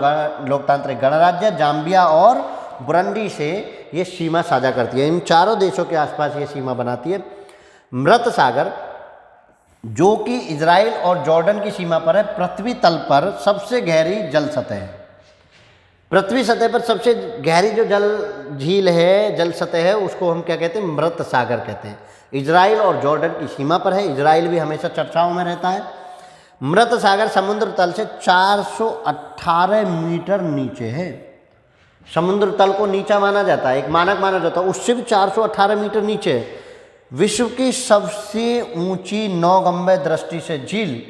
लोकतांत्रिक गणराज्य, जाम्बिया और बुरुंडी से ये सीमा साझा करती है। इन चारों देशों के आसपास ये सीमा बनाती है। मृत सागर, जो कि इजराइल और जॉर्डन की सीमा पर है, पृथ्वी तल पर सबसे गहरी जल सतह है। पृथ्वी सतह पर सबसे गहरी जो झील है, जल सतह है, उसको हम क्या कहते हैं? मृत सागर कहते हैं। इजराइल और जॉर्डन की सीमा पर है। इजराइल भी हमेशा चर्चाओं में रहता है। मृत सागर समुद्र तल से 418 मीटर नीचे है। समुद्र तल को नीचा माना जाता है, एक मानक माना जाता है, उससे भी 418 मीटर नीचे है। विश्व की सबसे ऊंची नौगंबे दृष्टि से झील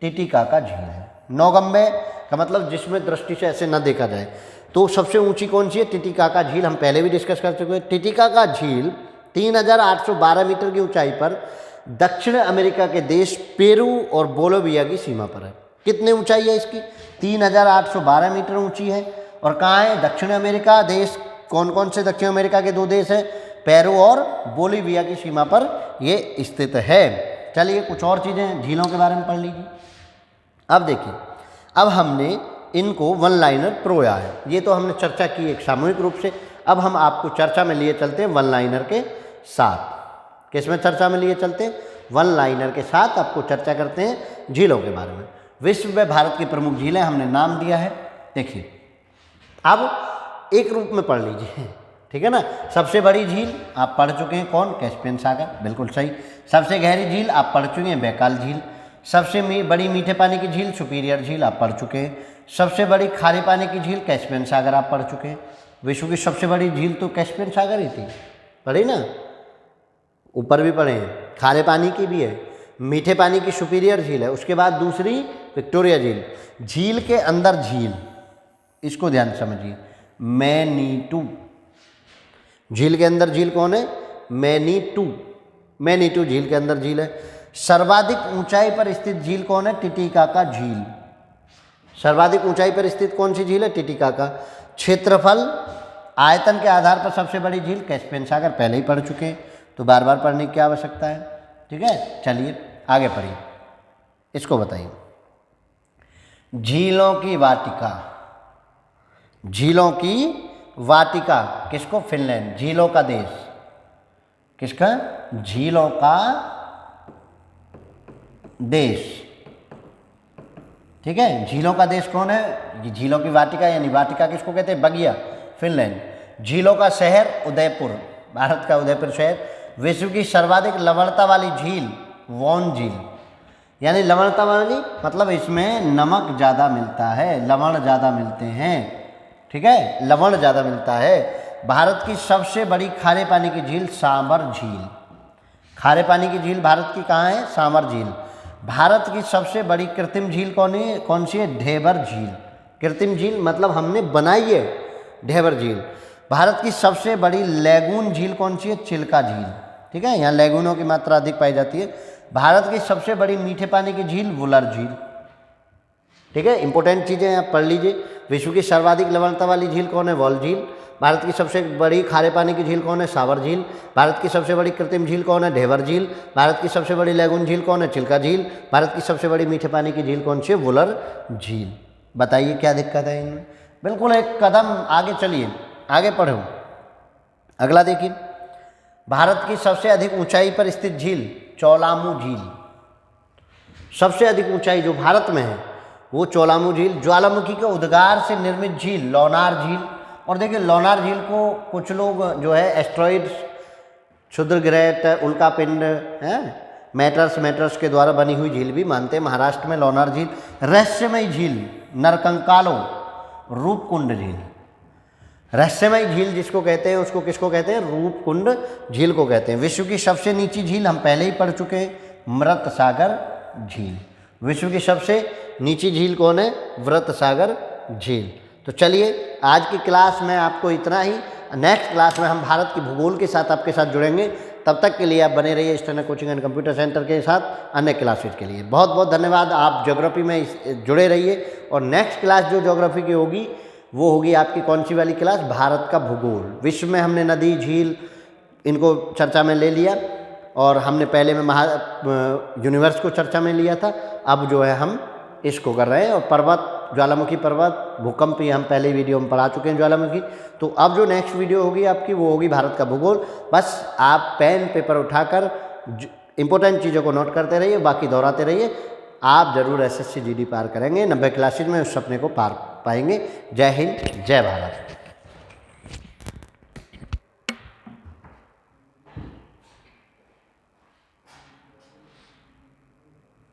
टिटिकाका झील है। नौगंबे का मतलब जिसमें दृष्टि से ऐसे न देखा जाए, तो सबसे ऊंची कौन सी है? टिटिकाका झील। हम पहले भी डिस्कस कर चुके हैं। टिटिकाका झील 3812 मीटर की ऊंचाई पर दक्षिण अमेरिका के देश पेरू और बोलोविया की सीमा पर है। कितनी ऊंचाई है इसकी? 3812 मीटर ऊंची है। और कहाँ है? दक्षिण अमेरिका देश। कौन कौन से दक्षिण अमेरिका के 2 देश हैं? पेरू और बोलीविया की सीमा पर ये स्थित है। चलिए कुछ और चीज़ें झीलों के बारे में पढ़ लीजिए। अब देखिए, अब हमने इनको वन लाइनर परोया है, ये तो हमने चर्चा की एक सामूहिक रूप से। अब हम आपको चर्चा में लिए चलते हैं वन लाइनर के साथ। किस में चर्चा में लिए चलते हैं? वन लाइनर के साथ आपको चर्चा करते हैं झीलों के बारे में। विश्व में भारत की प्रमुख झीलें हमने नाम दिया है। देखिए अब एक रूप में पढ़ लीजिए, ठीक है ना। सबसे बड़ी झील आप पढ़ चुके हैं, कौन? कैस्पियन सागर, बिल्कुल सही। सबसे गहरी झील आप पढ़ चुके हैं, बैकाल झील। सबसे बड़ी मीठे पानी की झील सुपीरियर झील आप पढ़ चुके हैं। सबसे बड़ी खारे पानी की झील कैस्पियन सागर आप पढ़ चुके हैं। विश्व की सबसे बड़ी झील तो कैस्पियन सागर ही थी, पढ़ी ना, ऊपर भी पढ़े हैं। खारे पानी की भी है, मीठे पानी की सुपीरियर झील है, उसके बाद दूसरी विक्टोरिया झील। झील के अंदर झील, इसको ध्यान समझिए, मैनीटू। झील के अंदर झील कौन है? मैनीटू। मैनीटू झील के अंदर झील है। सर्वाधिक ऊंचाई पर स्थित झील कौन है? टिटिकाका झील। सर्वाधिक ऊंचाई पर स्थित कौन सी झील है? टिटिकाका। क्षेत्रफल आयतन के आधार पर सबसे बड़ी झील कैस्पियन सागर, पहले ही पढ़ चुके हैं, तो बार बार पढ़ने की आवश्यकता है, ठीक है। चलिए आगे पढ़िए, इसको बताइए। झीलों की वाटिका। झीलों की वाटिका किसको? फिनलैंड। झीलों का देश किसका? झीलों का देश, ठीक है। झीलों का देश कौन है? झीलों की वाटिका, यानी वाटिका किसको कहते हैं? बगिया, फिनलैंड। झीलों का शहर उदयपुर, भारत का उदयपुर शहर। विश्व की सर्वाधिक लवणता वाली झील वॉन झील, यानी लवणता वाली मतलब इसमें नमक ज़्यादा मिलता है, लवण ज़्यादा मिलते हैं, ठीक है, लवण ज़्यादा मिलता है। भारत की सबसे बड़ी खारे पानी की झील सांबर झील। खारे पानी की झील भारत की कहाँ है? सांबर झील। भारत की सबसे बड़ी कृत्रिम झील कौन सी है? ढेबर झील। कृत्रिम झील मतलब हमने बनाई है, ढेबर झील। भारत की सबसे बड़ी लैगून झील कौन सी है? चिल्का झील, ठीक है, यहाँ लैगूनों की मात्रा अधिक पाई जाती है। भारत की सबसे बड़ी मीठे पानी की झील वुलर झील, ठीक है। इंपॉर्टेंट चीज़ें आप पढ़ लीजिए। विश्व की सर्वाधिक लवणता वाली झील कौन है? वॉल झील। भारत की सबसे बड़ी खारे पानी की झील कौन है? सांबर झील। भारत की सबसे बड़ी कृत्रिम झील कौन है? ढेबर झील। भारत की सबसे बड़ी लैगून झील कौन है? चिल्का झील। भारत की सबसे बड़ी मीठे पानी की झील कौन सी है? वुलर झील। बताइए क्या दिक्कत है इनमें? बिल्कुल एक कदम आगे चलिए, आगे पढ़ो। अगला देखिए, भारत की सबसे अधिक ऊंचाई पर स्थित झील चौलामू झील। सबसे अधिक ऊंचाई जो भारत में है वो चौलामू झील। ज्वालामुखी के उद्गार से निर्मित झील लोनार झील। और देखिए लोनार झील को कुछ लोग जो है एस्ट्रॉइड्स, क्षुद्र ग्रह, उल्का पिंड है, मैटर्स के द्वारा बनी हुई झील भी मानते हैं। महाराष्ट्र में लोनार झील। रहस्यमयी झील नरकंकालो रूपकुंड झील। रहस्यमयी झील जिसको कहते हैं उसको किसको कहते हैं? रूपकुंड झील को कहते हैं। विश्व की सबसे नीची झील हम पहले ही पढ़ चुके हैं, मृत सागर झील। विश्व की सबसे नीची झील कौन है? मृत सागर झील। तो चलिए आज की क्लास में आपको इतना ही। नेक्स्ट क्लास में हम भारत की भूगोल के साथ आपके साथ जुड़ेंगे। तब तक के लिए आप बने रहिए standard coaching and computer centre के साथ अन्य क्लासेज के लिए। बहुत बहुत धन्यवाद। आप ज्योग्राफी में जुड़े रहिए। और नेक्स्ट क्लास जो ज्योग्राफी की होगी वो होगी आपकी कौन सी वाली क्लास? भारत का भूगोल। विश्व में हमने नदी, झील इनको चर्चा में ले लिया और हमने पहले में यूनिवर्स को चर्चा में लिया था। अब जो है हम इसको कर रहे हैं। और पर्वत, ज्वालामुखी पर्वत, भूकंप ये हम पहले वीडियो में पढ़ा चुके हैं ज्वालामुखी। तो अब जो नेक्स्ट वीडियो होगी आपकी वो होगी भारत का भूगोल। बस आप पेन पेपर उठाकर इंपॉर्टेंट चीज़ों को नोट करते रहिए, बाकी दोहराते रहिए। आप जरूर SSC GD पार करेंगे। 90 क्लासेज में उस सपने को पार पाएंगे। जय हिंद, जय भारत।